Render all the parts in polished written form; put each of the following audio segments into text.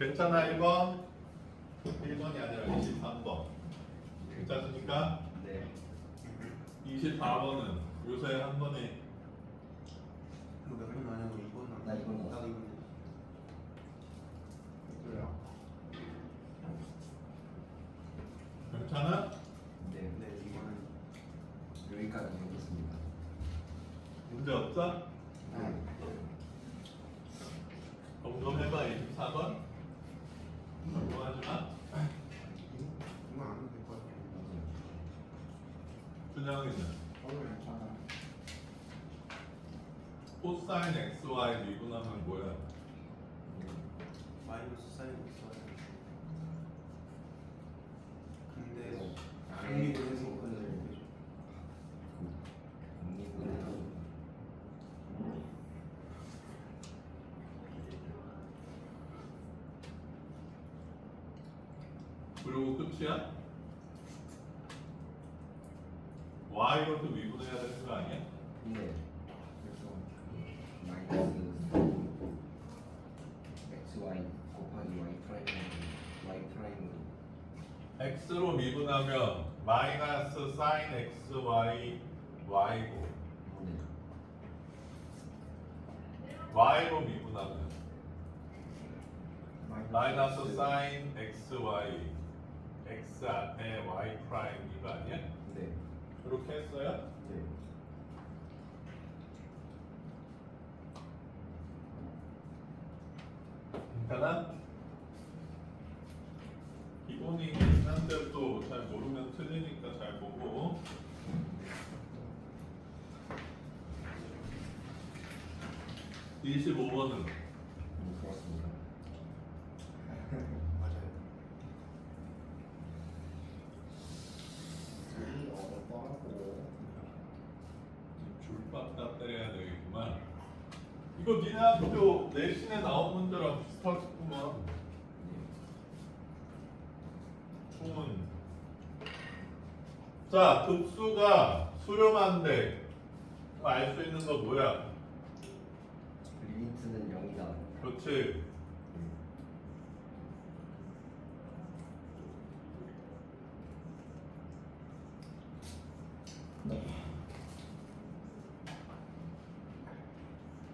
괜찮아 1번? 1번이 아니라 23번. 괜찮습니까? 네. 24번은 요새 한 번에 이거 몇 번 나냐고 2번 나 이번 나왔어. 나도 2번 그래요? 괜찮아? 네. 네 2번은 여기까지 해보겠습니다. 문제 없어? 네. 점검해봐 24번. 점검하지 마. 이거 안 해도 될 것 같아요. 준영이는 괜찮아. 코사인 xy 미분하면 뭐야? 마이너스 사인 있어요. 근데 아예 독립을 해서 오픈을 독립을 해서 그리고 끝이야? y로도 미분해야 되는 거 아니야? 네. 그래서 마이너스 xy 곱하기 y 프라임으로 x로 미분하면 마이너스 사인 xy y고 네. y로 미분하면 마이너스 사인 xy x 앞에 y 프라임 이거 아니야? 네. 그렇게 했어요? 네. 괜찮아? 기본이 한데도 잘 모르면 틀리니까 잘 보고 25번은 그렇습니다. 맞아요. 이 어렵더라고. 줄박다 때려야 되겠구만. 이거 니네 학교 내신에 나온 문제랑 비슷하겠구만. 충은. 자, 급수가 수렴한데 알 수 있는 거 뭐야? 리미트는 0이다. 그렇지.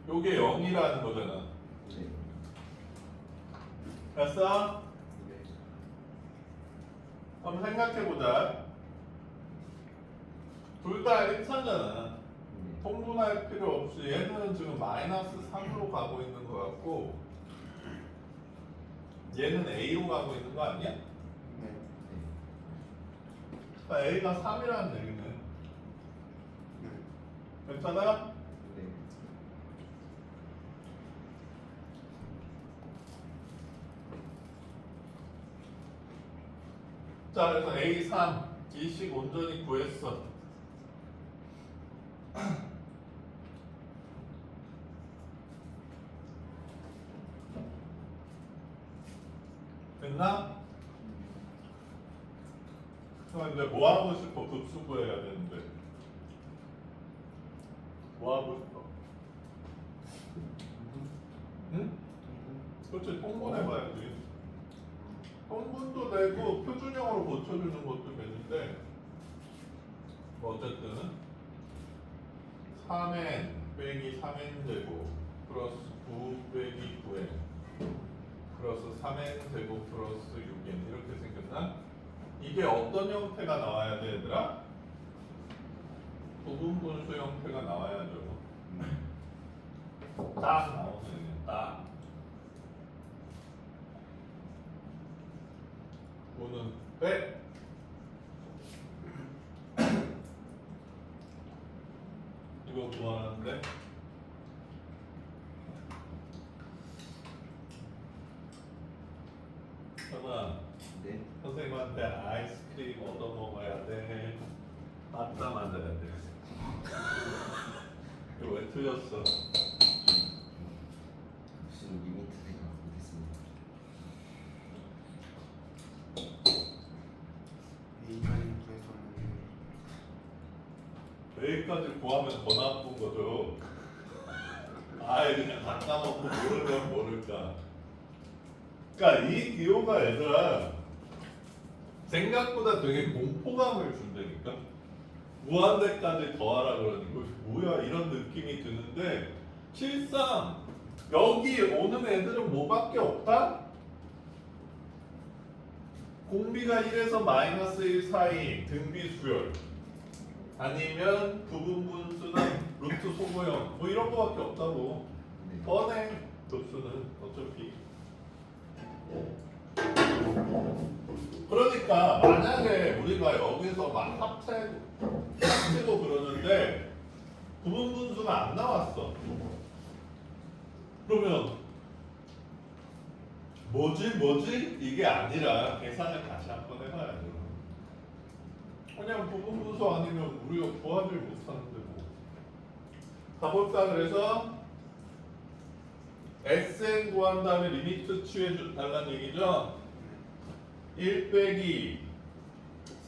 요게 0이라는 거잖아. 네. 됐어? 네. 한번 생각해보자. 둘 다 1차잖아. 네. 통분할 필요 없이 얘는 지금 마이너스 3으로 가고 있는 것 같고 얘는 A로 가고 있는 거 아니야? 네. 그러니까 A가 3이라는 얘기네. 네. 괜찮아? 네. 자, 그래서 A3 이식 온전히 구했어. 됐나? 그럼 이제 뭐 하고 싶어? 급수 구해야 되는데. 뭐 하고 싶어? 응? 그렇지, 통분해봐야지. 통분도 되고 표준형으로 고쳐주는 것도 되는데 뭐 어쨌든 3n 빼기 3n 제곱 플러스 9 빼기 9n 플러스 3n 제곱 플러스 6n 이렇게 생겼나? 이게 어떤 형태가 나와야 돼 얘들아? 부분분수 형태가 나와야죠. 딱 나오네. 딱. 또는 빼. 이거 구하는데 현아 네. 선생님한테 아이스크림 얻어 먹어야 돼. 맞다 맞아야 돼. 이거 왜 틀렸어? 무슨 리미트 생각 못했습니다. A라인 구했었는데 여기까지 구하면 더 나쁜 거죠. 아예 그냥 다 까먹고 모르면 모를까. 그러니까 이 기호가 얘들아 생각보다 되게 공포감을 준다니까. 무한대까지 더하라 그러니까 뭐야 이런 느낌이 드는데 실상 여기 오는 애들은 뭐밖에 없다? 공비가 1에서 마이너스 1 사이 등비 수열 아니면 부분분수나 루트 소모형 뭐 이런 거밖에 없다고. 네. 뻔해 급수는 어차피. 그러니까 만약에 우리가 여기서 막 합치고 그러는데 부분분수가 안 나왔어. 그러면 뭐지? 이게 아니라 계산을 다시 한번 해봐야 돼. 그냥 부분분수 아니면 우리가 구하지 못하는데 뭐. 가볼까 그래서 Sn 구한 다음에 리미트 취해달라는 얘기죠. 1 빼기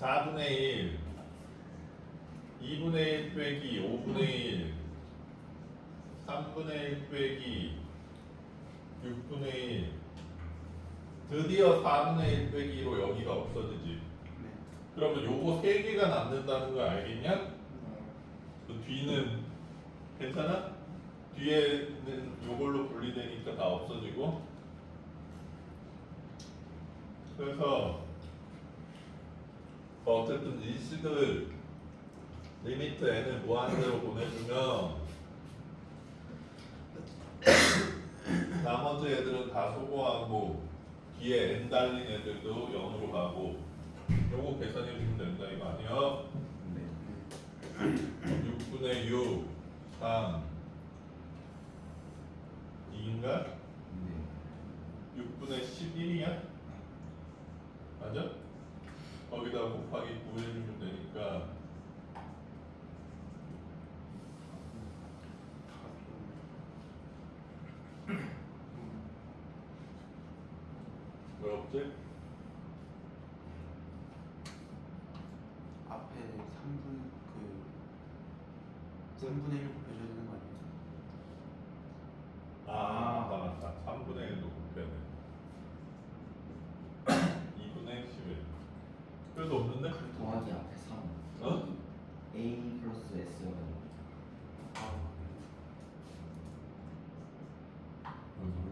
4분의 1 2분의 1 빼기 5분의 1 3분의 1 빼기 6분의 1 드디어 4분의 1 빼기로 여기가 없어지지. 네. 그러면 요거 3개가 남는다는 거 알겠냐? 그 뒤는 괜찮아? 뒤에는 요걸로 분리되니까 다 없어지고. 그래서 어쨌든 이 식을 리미트 n을 무한대로 보내주면 나머지 애들은 다 소거하고 뒤에 n 달린 애들도 0으로 가고 요거 계산해주면 된다 이거 아니야? 네. 6분의 6 3 2인가? 네. 6분의 11이야? 맞아? 거기다 곱하기 9 해주면 되니까 왜 없지? 앞에 3분의 1 곱해줘야 되는 거 아니에요? 아 맞다 3분의 1도 곱해야 돼 2분의 11 그래도 없는데? 더하기 앞에 3. 어? A 플러스 S여가지고. 아,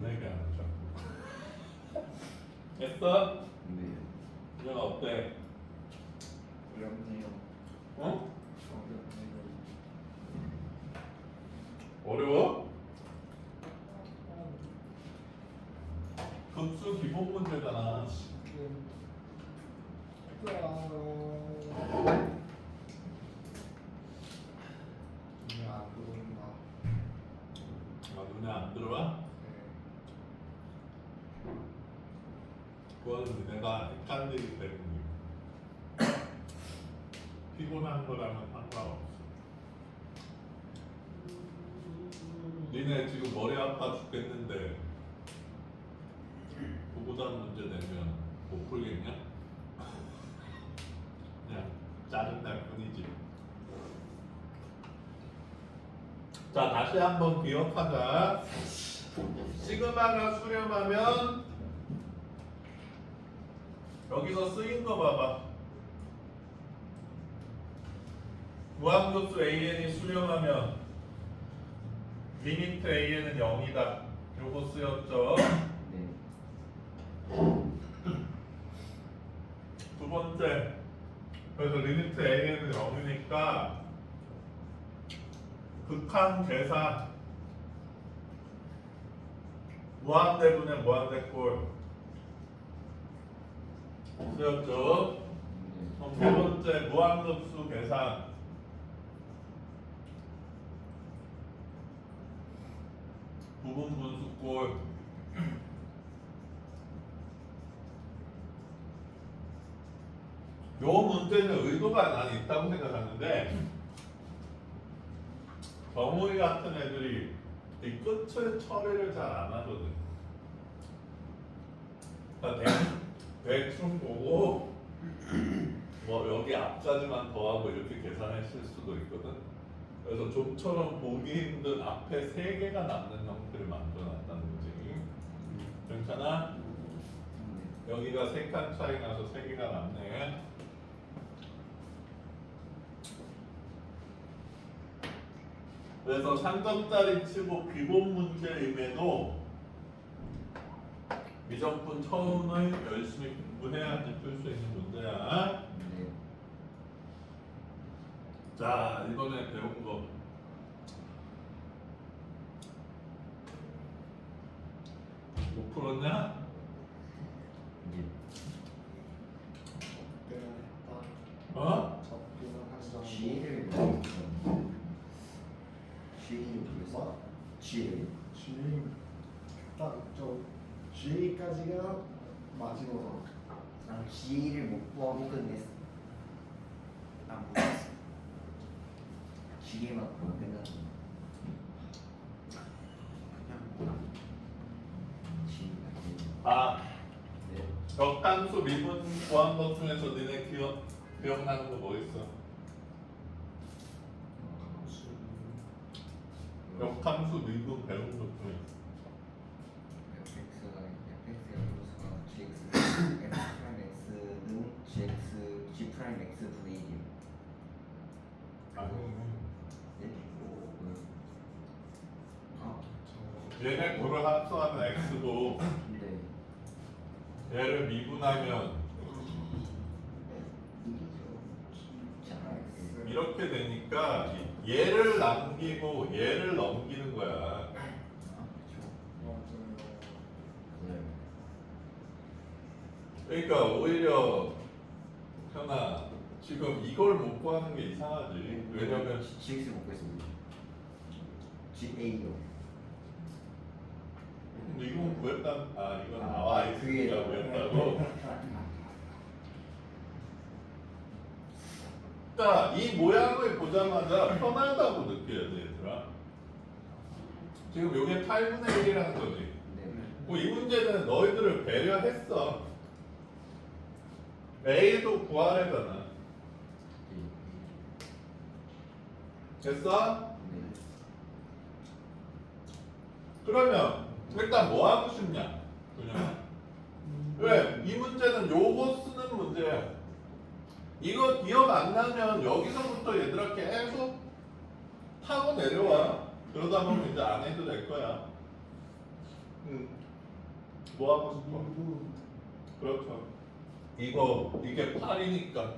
놀래게 하는 자꾸 했어? 네. 이건 어때? 어렵네요. 어? 어렵네요. 어려워? 급수 기본 문제잖아 아, 눈에 안 들어와? 그거는 내가 헷갈리기 때문에 피곤한 거라면 상관없어. 니네 지금 머리 아파 죽겠는데 보고자 문제 내면 못 풀겠냐? 그냥 짜증날 뿐이지. 자 다시 한번 기억하자. 시그마가 수렴하면 여기서 쓰인 거 봐봐. 무한급수 an이 수렴하면 리미트 an은 0이다. 요거 쓰였죠. 네. 두 번째. 그래서 리미트 an은 0이니까 극한 계산 무한대분의 무한대꼴 쓰였죠. 그럼 세 번째 무한급수 계산 부분분수꼴 요 문제는 의도가 난 있다고 생각하는데 정우이 같은 애들이 이 끝을 처리를 잘 안 하거든. 그러니까 대충 보고 뭐 여기 앞까지만 더하고 이렇게 계산했을 수도 있거든. 그래서 좀처럼 보기 힘든 앞에 3개가 남는 형태를 만들어놨다는 거지. 괜찮아? 여기가 3칸 차이 나서 3개가 남네. 그래서 3점짜리 치고 기본 문제임에도 미적분 처음을 열심히 공부해야지 풀 수 있는 문제야. 네. 자, 이번에 배운 거. 못 풀었냐? 예. 어? G를 모르겠어. G를 모르겠어. G를. G 딱저 G까지가 마지노선. 난 G를 못 구하고 끝냈어. 난 모르겠어. G만 구하고 끝났어. 그냥 몰라. G가. 아, 네. 역함수 미분 구한 것 중에서 니네 기억나는 거 뭐 있어? 역함수 미분 배운 것 중에 fx가 플러스가 gx x 프라임 x는 gx g 프라임 x 분의 1이요. 아니, 네? 아, 얘네 고를 합성하면 x고 네. 얘를 미분하면 1이죠. 자, x. 이렇게 되니까 얘를 남기고 얘를 넘기는 거야. 아, 그렇죠. 네. 그러니까 오히려 현아 지금 이걸 못 구하는 게 이상하지. 왜냐면 gx 못 구했습니다. ga요. 근데 이건 구했다. 아 이건 아, 나와 그게 있으니까 구했다고. 그러니까 이 모양을 보자마자 편하다고 느껴야 돼 얘들아. 지금 요게 8분의 1이라는 거지. 네. 뭐 이 문제는 너희들을 배려했어. A도 구하래잖아. 됐어? 네. 그러면 일단 뭐 하고 싶냐? 그냥 왜? 이 문제는 요거 쓰는 문제야. 이거 기억 안 나면 여기서부터 얘들아 계속 타고 내려와. 그러다 보면 이제 안 해도 될 거야. 뭐 하고 싶어? 그렇죠. 이게 8이니까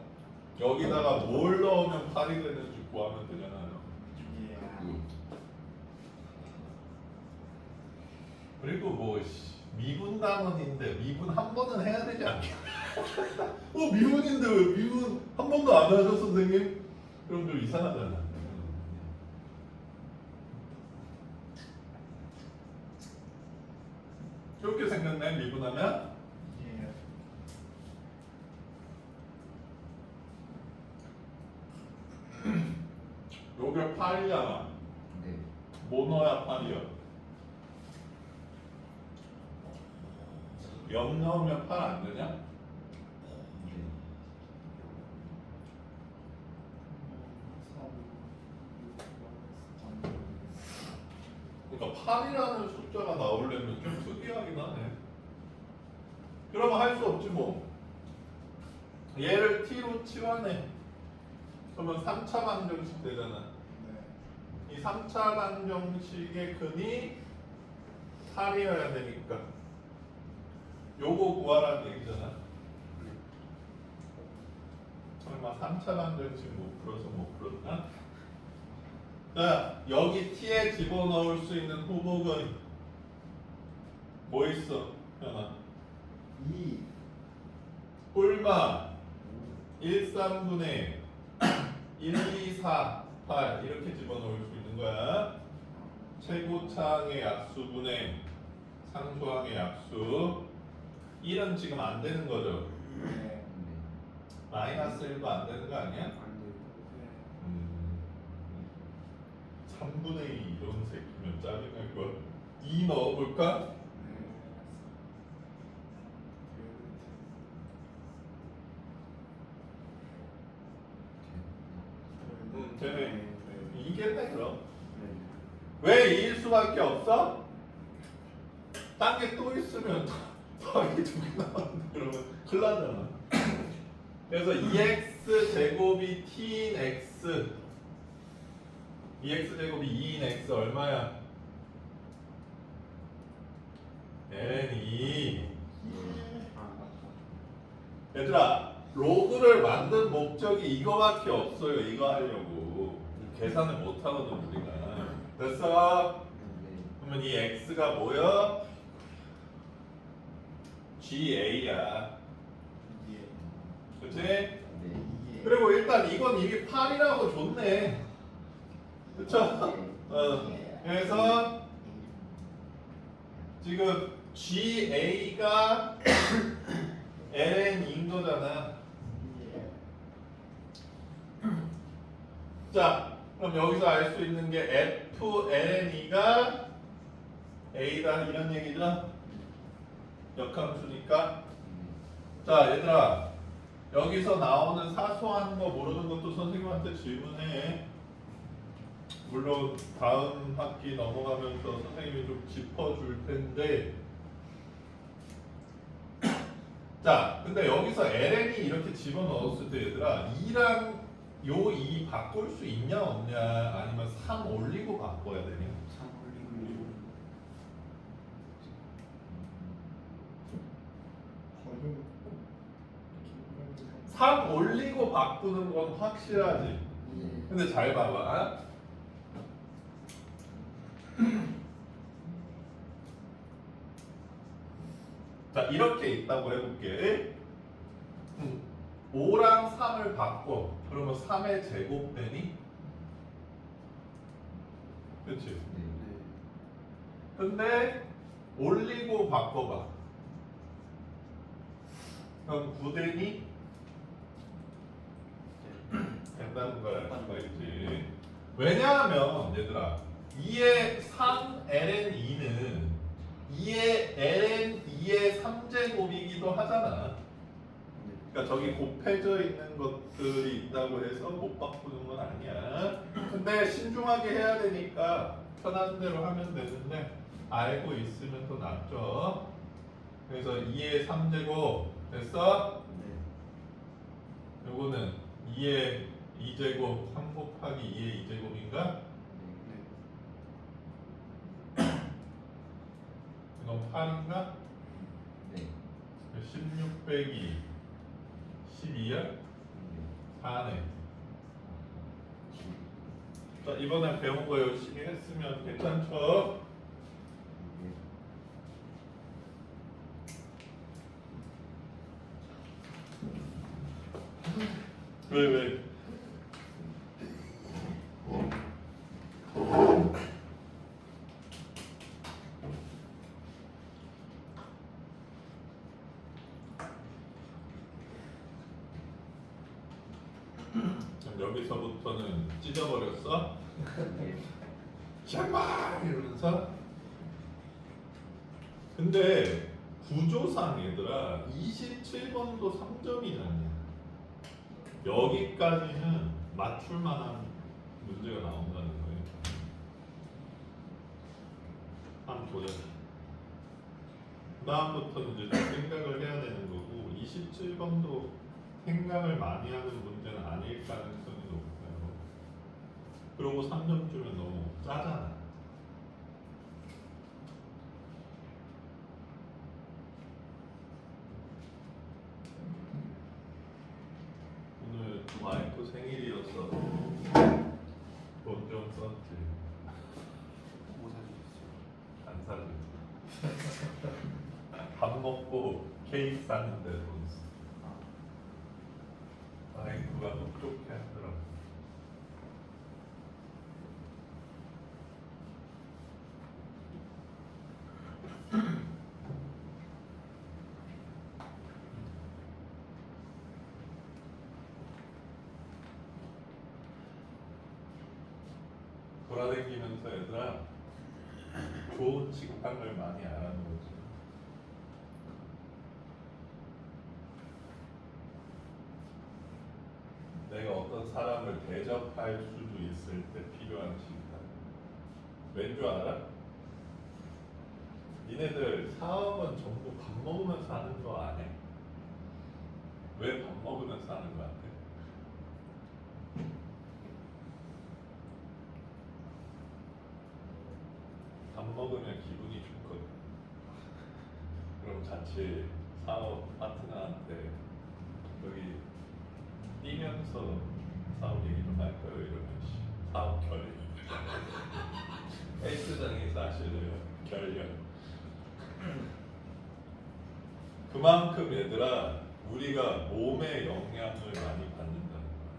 여기다가 뭘 넣으면 8이 되는지 구하면 되잖아요. 예. 그리고 뭐 미분 단원인데 미분 한 번은 해야 되지 않겠냐? 미분인데 왜 미분 한 번도 안 하죠 선생님? 그럼 좀 이상하잖아. 이렇게 생겼네 미분하면. 요게 8이잖아. 네. 뭐 넣어야 8이야? 0 넣으면 8 안 되냐? 네. 그러니까 8이라는 숫자가 나오려면 좀 특이하긴 하네. 그러면 할 수 없지 뭐. 얘를 t로 치환해. 그러면 3차 방정식 되잖아. 이 3차 방정식의 근이 8이어야 되니까 요거 구하라는 얘기잖아. 설마 3차 방정식 못 풀어서 못 풀었나? 자, 여기 t에 집어넣을 수 있는 후복은 뭐 있어? 현아. 2 꿀마 1, 3분의 1, 2, 4, 8 이렇게 집어넣을 수 있는 거야. 최고차항의 약수분의 상수항의 약수. 1은 지금 안 되는 거죠. 네. 마이너스 1도 안 되는 거 아니야? 안 돼. 3분의 2 이런 새끼면 짜증날 걸. 2 넣어볼까? 되네. 이겠네 그럼. 왜 2일 수밖에 없어? 딴 게 또 있으면 더하기 2개 나왔는데 그러면 큰일 나잖아. 그래서 2x 제곱이 t인 x 2x 제곱이 2인 x 얼마야? n이 얘들아 로그를 만든 목적이 이거밖에 없어요. 이거 하려고 계산을 못 하거든 우리가. 됐어? 그러면 이 x가 뭐야? GA야. 그치? 네. 그리고 일단 이건 이미 8이라고 줬네. 그쵸? 그래서 지금 GA가 LN인 거잖아. 자, 그럼 여기서 알 수 있는 게 FLNE가 A다 이런 얘기죠? 역함수니까. 자, 얘들아. 여기서 나오는 사소한 거 모르는 것도 선생님한테 질문해. 물론 다음 학기 넘어가면서 선생님이 좀 짚어줄 텐데. 자, 근데 여기서 LN이 이렇게 집어넣었을 때 얘들아 2랑 요 2 바꿀 수 있냐 없냐 아니면 3 올리고 바꿔야 되냐? 3 올리고 3 올리고 바꾸는 건 확실하지. 근데 잘 봐봐. 자, 이렇게 있다고 해볼게. 5랑 3을 바꿔. 그러면 3의 제곱되니? 그치? 네. 근데 올리고 바꿔봐. 그럼 9되니? 된다는 걸 알 수가 있지. 왜냐하면 얘들아 2의 3ln2는 2의 ln 2의 3제곱이기도 하잖아. 그러니까 저기 곱해져 있는 것들이 있다고 해서 못 바꾸는 건 아니야. 근데 신중하게 해야 되니까 편한 대로 하면 되는데 알고 있으면 더 낫죠. 그래서 2의 3제곱 됐어? 요거는 2의 2제곱 3 곱하기 2의 2제곱인가? 이건 8인가? 16 빼기 12야? 4네. 자, 이번에 배운 거 열심히 했으면 괜찮죠? 왜? 그럼 여기서부터는 찢어버렸어? 샤바 이러면서. 근데 구조상 얘들아 27번도 3점이 아니야. 여기까지는 맞출만한 문제가 나온다는 거예요. 한번 보자. 다음부터는 이제 좀 생각을 해야 되는 거고 27번도 생각을 많이 하는 문제는 아닐 가능성이 높아요. 그러고 3점 주면 너무 짜잖아. 오늘 와이프 생일이어서 돈 좀 썼지. 뭐 사주셨어요? 안 사줘. 밥 먹고 케이크 샀는데 돈 써. 와이프가 똑똑해 하더라고. 돌아다니면서 얘들아 좋은 식당을 많이 알아는 거지. 내가 어떤 사람을 대접할 수도 있을 때 필요한 식당. 왠 줄 알아? 니네들 사업은 전부 밥 먹으면서 하는 거 아니야? 왜 밥 먹으면서 하는 거 같아? 밥 먹으면 기분이 좋거든. 그럼 같이 사업 파트너한테 여기 뛰면서 사업 얘기 좀 할까요? 이러면 사업 결 헬스장에서 하실래요? 결렬. 그만큼 얘들아 우리가 몸의 영향을 많이 받는다는 거야.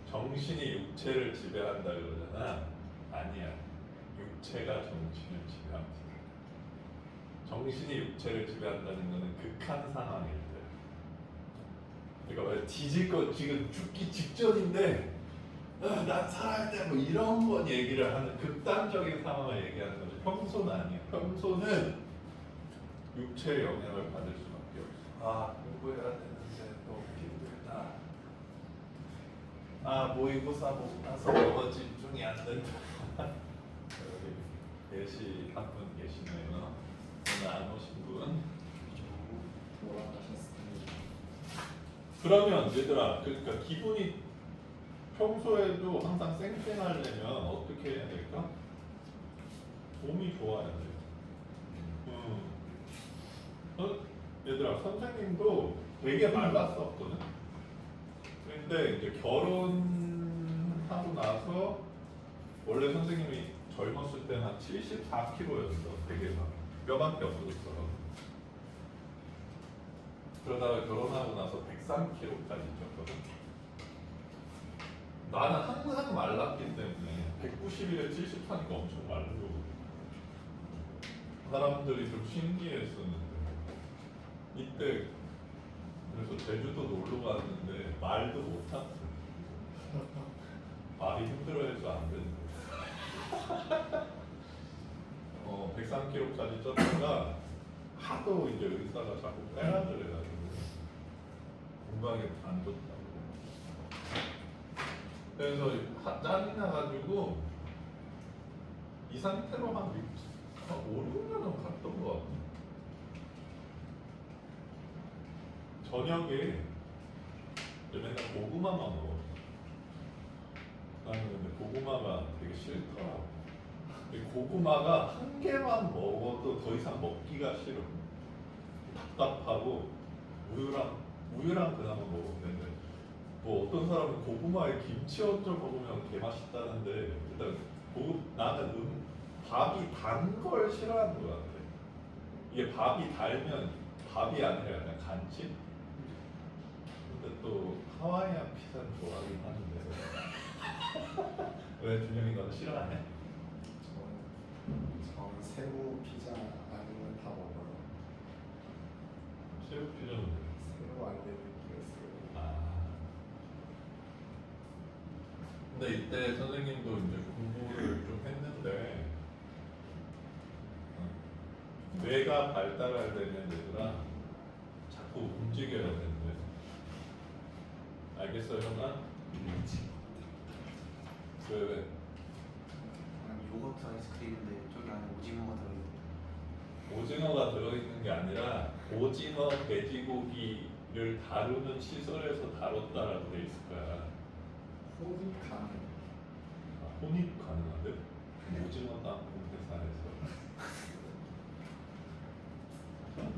정신이 육체를 지배한다 그러잖아. 아니야. 육체가 정신을 지배합니다. 정신이 육체를 지배한다는 것은 극한 상황일 때. 그러니까 왜 뒤질 거 지금 죽기 직전인데 난 살아야 돼 뭐 이런 건 얘기를 하는 극단적인 상황을 얘기하는 거죠. 평소는 아니야. 평소는 육체의 영향을 받을 수밖에 없어. 아 공부해야 되는데 너무 힘들다. 아 모의고사 못 봐서 너무 집중이 안 된다. 여기 4시 한 분 계시네요. 오늘 안 오신 분. 돌아가셨습니다. 그러면 얘들아 그러니까 기분이 평소에도 항상 쌩쌩하려면 어떻게 해야 될까? 몸이 좋아야 돼. 얘들아 선생님도 되게 말랐었거든. 근데 이제 결혼하고 나서 원래 선생님이 젊었을 때는 한 74kg였어. 되게 막 뼈밖에 없어졌어. 그러다가 결혼하고 나서 103kg까지 쪘거든. 나는 항상 말랐기 때문에 191에 74니까 엄청 마른 거거든. 사람들이 좀 신기했었는데 이때 그래서 제주도 놀러 갔는데 말도 못했어. 말이 힘들어해서 안 되는데 103kg까지 쪘다가 하도 이제 의사가 자꾸 빼라 그래가지고 건강에 안 좋다고. 그래서 짠이 나가지고 이 상태로 한 5, 6년은 갔던 것 같아. 저녁에 맨날 고구마만 먹어. 나는 근데 고구마가 되게 싫더라고. 고구마가 한 개만 먹어도 더 이상 먹기가 싫어. 답답하고 우유랑 그나마 먹으면 되는데 뭐 어떤 사람은 고구마에 김치 얹어 먹으면 개 맛있다는데 일단 나는 밥이 단 걸 싫어하는 것 같아. 이게 밥이 달면 밥이 아니라 약간 간식? 근데 또 하와이안 피자는 좋아하긴 하는데 왜 준영이 너는 싫어하냐? 저는 새우 피자 아니면 다 먹어요. 새우 피자는 새우 알레르기였어요. 아. 근데 이때 선생님도 이제 공부를 좀 했는데 뇌가 발달하려면 얘들아 자꾸 움직여야 된대. 알겠어요, 형아? 왜? 아니 요거트 아이스크림인데 저기 안에 오징어가 들어있는. 오징어가 들어있는 게 아니라 오징어 돼지고기를 다루는 시설에서 다뤘다라고 돼 있을 거야. 호흡이 가능. 혼입 가능한데? 오징어 땅콩 회사에서.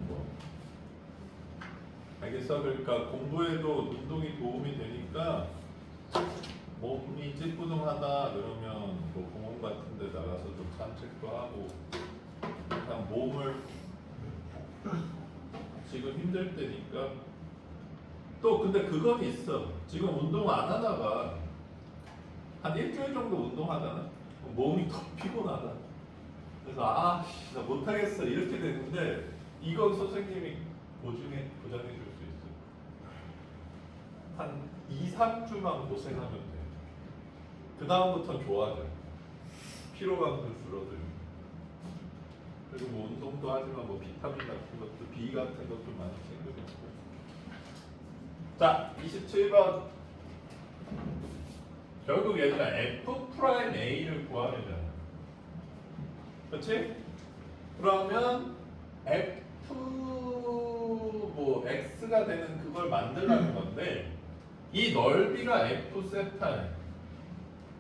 뭐. 알겠어? 그러니까 공부에도 운동이 도움이 되니까 몸이 찌뿌둥하다 그러면 뭐 공원 같은 데 나가서 좀 산책도 하고 그냥 몸을 지금 힘들 때니까 또 근데 그건 있어. 지금 운동 안 하다가 한 일주일 정도 운동하잖아. 몸이 더 피곤하다. 그래서 나 못하겠어 이렇게 되는데 이건 선생님이 보장해 줄 수 있어. 한 2, 3주만 고생하면 돼. 그 다음부터는 좋아져. 피로감도 줄어들고. 그리고 뭐 운동도 하지만 뭐 비타민 같은 것도 B 같은 것도 많이 챙겨주고. 자, 27번. 결국 얘들아 F'A를 구하려잖아. 그렇지? 그러면 f 뭐 x가 되는 그걸 만들라는 건데 이 넓이가 f 세타네.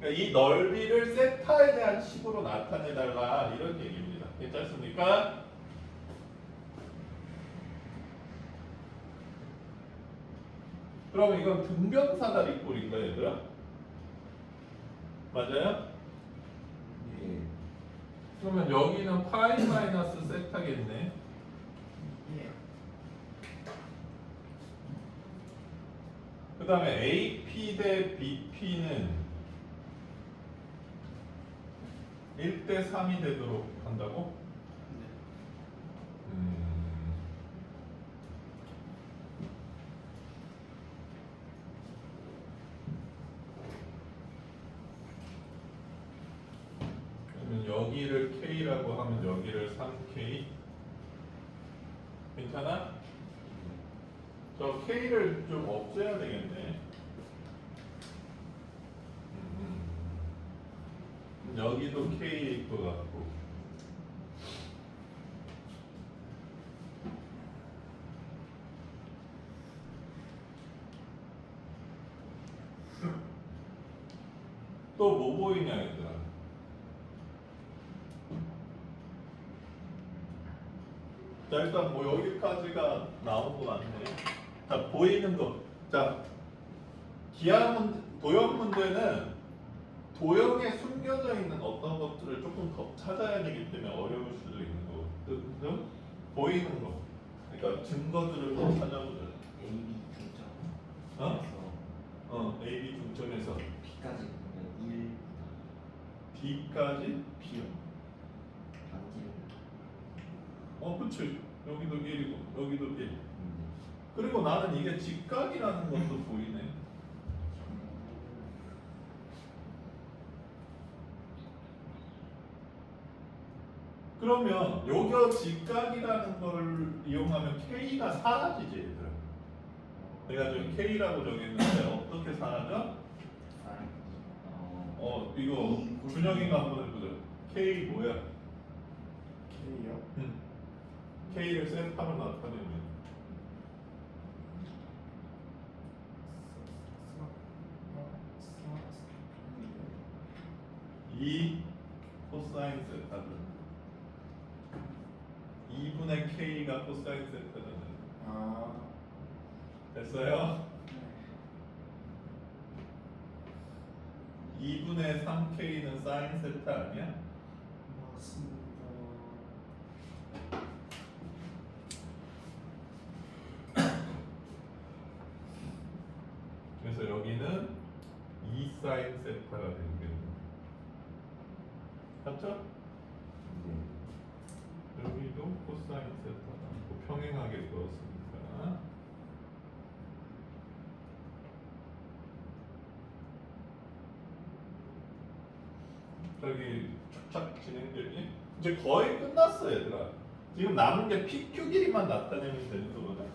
그러니까 이 넓이를 세타에 대한 식으로 나타내달라 이런 얘기입니다. 괜찮습니까? 그러면 이건 등변사다리 꼴인가 얘들아? 맞아요? 예. 그러면 여기는 파이 마이너스 세타겠네. 예. 그 다음에 AP 대 BP는 1대 3이 되도록 한다고? 네. 그러면 여기를 K라고 하면 여기를 3K 괜찮아? 저 K를 좀 없애야 되겠네. 여기도 K일 것 같고 또 뭐 보이냐 얘들아? 자 일단 뭐 여기까지가 나온 거 같네. 자 보이는 거. 자 기하 문제, 도형 문제는 도형에 숨겨져 있는 어떤 것들을 조금 더 찾아야 되기 때문에 어려울 수도 있는 거거든. 보이는 거. 그러니까 증거들을 더 찾아보자. AB 중점. 어? 그래서 A, B 중점에서 B까지 보면 1, B까지 B요. 반지름. 그치. 여기도 1이고 여기도 1. 그리고 나는 이게 직각이라는 것도 보이네. 그러면 요겨 직각이라는 걸 이용하면 K가 사라지지 얘들아. 내가 저기 K라고 정했는데 어떻게 사라져? 이거 준영이가 한번 해보자. K 뭐야? K요? K를 세타로 나타내면 2 코사인 세타죠. 2분의 K가 코사인 세타잖아요. 아, 됐어요? 2분의 3K는 사인 세타 아니야? 맞습니다. 그래서 여기는 2 사인 세타가 되겠네. 맞죠? 여기도 코사인 세타가 평행하게 그었으니까. 저기 착착 진행되니? 이제 거의 끝났어 얘들아. 지금 남은 게 PQ 길이만 나타내면 되는 거거든.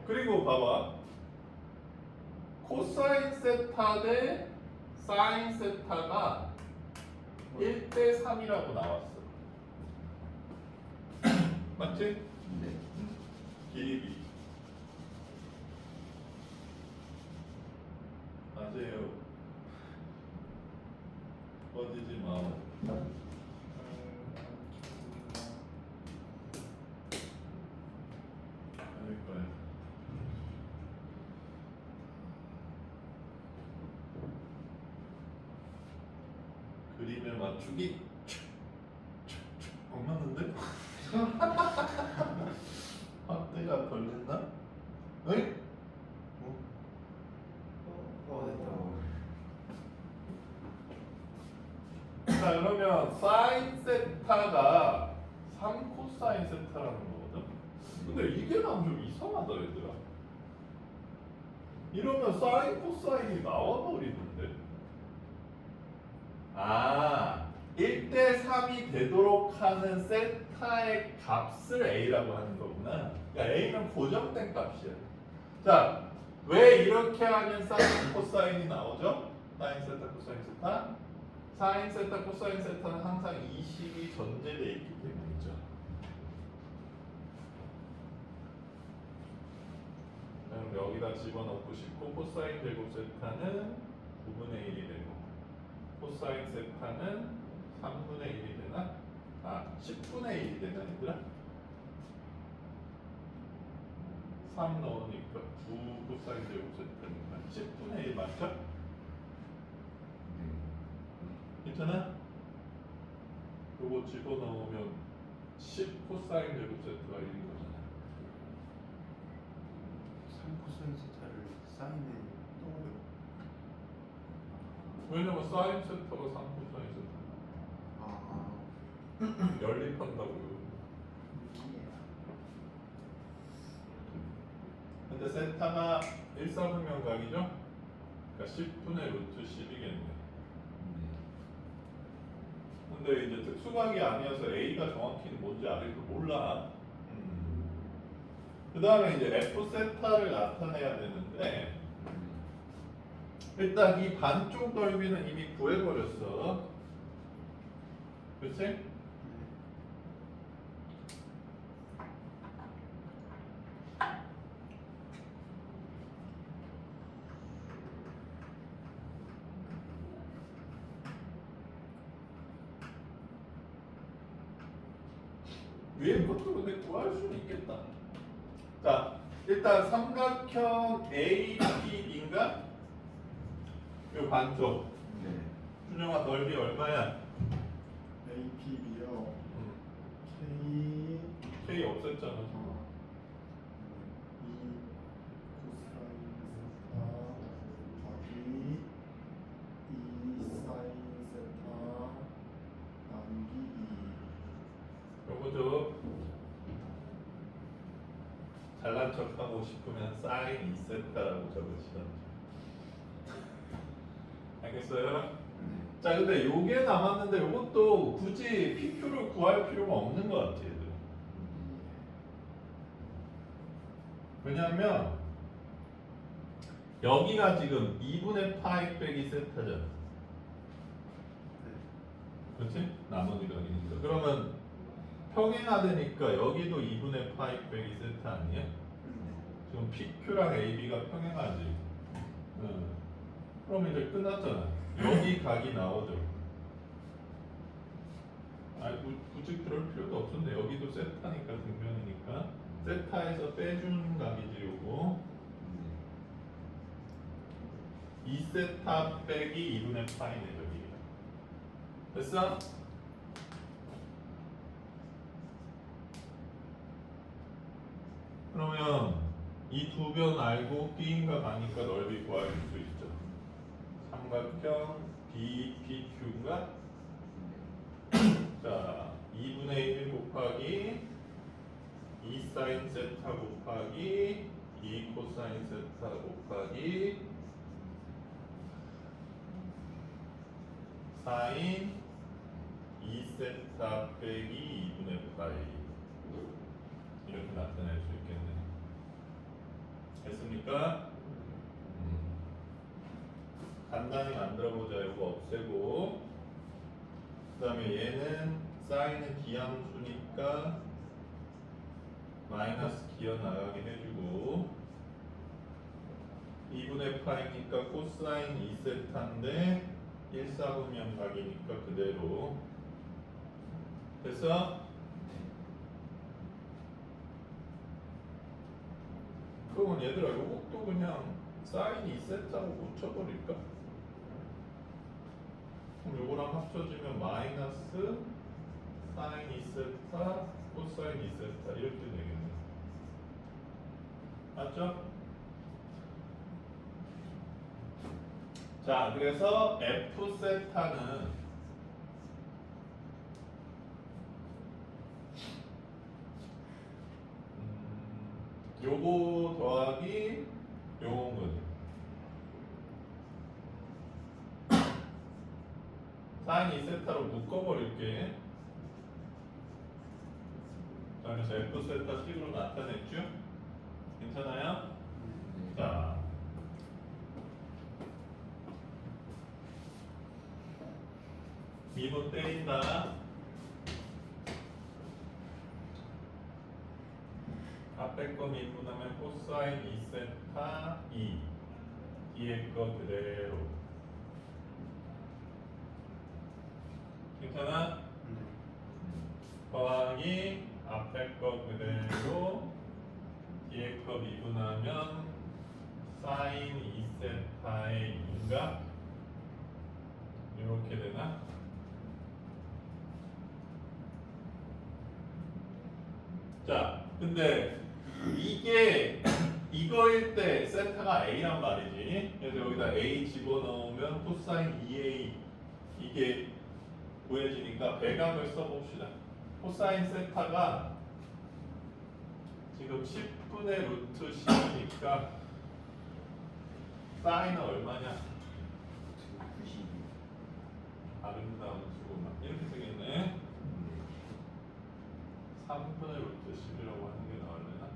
그리고 봐봐. 코사인 세타 대 사인 세타가 1대 3이라고 나왔어. 맞지? 네. 길이. 맞아요. 꺼지지 마. 아닐 거야. 그림에 맞추기. 안 맞는데? 확대가 걸렸나? 응? 됐다. 자 그러면 사인 세타가 3 코사인 세타라는 거거든? 근데 이게 난 좀 이상하다 얘들아. 이러면 사인 코사인이 나와버리는데? 1대 3이 되도록 하는 세타의 값을 A라고 하는 거구나. 그러니까 A는 고정된 값이야. 자, 왜 이렇게 하면 사인 코사인이 나오죠? 사인 세타 코사인 세타. 사인 세타 코사인 세타는 항상 이 식이 전제되어 있기 때문이죠. 그럼 여기다 집어넣고 싶고 코사인 제곱 세타는 9분의 1이 되고 코사인 세타는 3분의 1이 되나? 아 10분의 1이 되나 얘들아? 3 넣으니까 9 코사인 제곱 세타니까 10분의 1 맞죠? 네. 괜찮아? 요거 집어넣으면 10 코사인 제곱 세타가 1인 거잖아. 3 코사인 세타를 사인에 넣어요. 왜냐면 사인 세타가 3 코사인 세타 아, 연립한다고요. 근데 세타가 1사분면각이죠? 그러니까 10분의 루트 10이겠네. 근데 이제 특수각이 아니어서 A가 정확히는 뭔지 아직도 몰라. 그 다음에 이제 F 세타를 나타내야 되는데 일단 이 반쪽 넓이는 이미 구해버렸어. 그치? 위에 것도 근데 구할 수는 있겠다. 자, 일단 삼각형 AP인가? 요 반쪽. 네. 준영아 넓이 얼마야? APB요. K K 없앴잖아. 어, 2 코사인 세타 더하기 2 사인 세타 나누기 2. 요거 좀 잘난 척하고 싶으면 사인 2세타라고 적으시던지. 알겠어요? 자, 근데 요게 남았는데 요것도 굳이 PQ를 구할 필요가 없는 것 같아, 얘들. 왜냐하면 여기가 지금 2분의 파이 빼기 세타잖아. 그렇지? 나머지 각이니까. 그러면 평행하되니까 여기도 2분의 파이 빼기 세타 아니야? 지금 PQ랑 AB가 평행하지. 그럼 이제 끝났잖아. 여기 각이 나오죠. 아니 굳이 그럴 필요도 없었네. 여기도 세타니까 등변이니까 세타에서 빼주는 각이지 요거. 2세타 빼기 2분의 파이네 저기. 됐어? 그러면 이 두 변 알고 B인각 아니까 넓이 구할 수 있죠. 삼각형 BPQ가 자 2분의 1 곱하기 2 사인 세타 곱하기 2 코사인 세타 곱하기 사인 2 세타 빼기 2분의 파이 이렇게 나타낼 수 있겠네. 됐습니까? 간단히 만들어보자. 이거 없애고 그 다음에 얘는 사인은 기함수니까 마이너스 기어 나가게 해주고 2분의 파이니까 코사인 2세타인데 1사분면 각이니까 그대로 됐어? 그러면 얘들아 이것도 그냥 사인 2세타로 고쳐버릴까? 그럼 요거랑 합쳐지면 마이너스 사인 2세타 코사인 2세타 이렇게 되겠네. 맞죠? 자, 그래서 F 세타는 요거 더하기 요건 거지. 사인 2세타로 묶어버릴게. 그래서 F 세타 식으로 나타냈죠? 괜찮아요? 자, 2분 때린다. 앞에 거 미분하면 코사인 2세타 2 뒤에 거 그대로. 괜찮아? 더하기 앞에 거 그대로 뒤에 거 미분하면 사인 2세타의 2인가? 이렇게 되나? 자, 근데 이게 이거일 때 세타가 A란 말이지. 그래서 여기다 A 집어넣으면 코사인 2A 이게 구해지니까 배각을 써봅시다. 코사인 세타가 지금 10분의 루트 10이니까 사인은 얼마냐? 92. 아름다운 수고만 이렇게 쓰겠네. 3분의 루트 10이라고 하는 게 나올려나?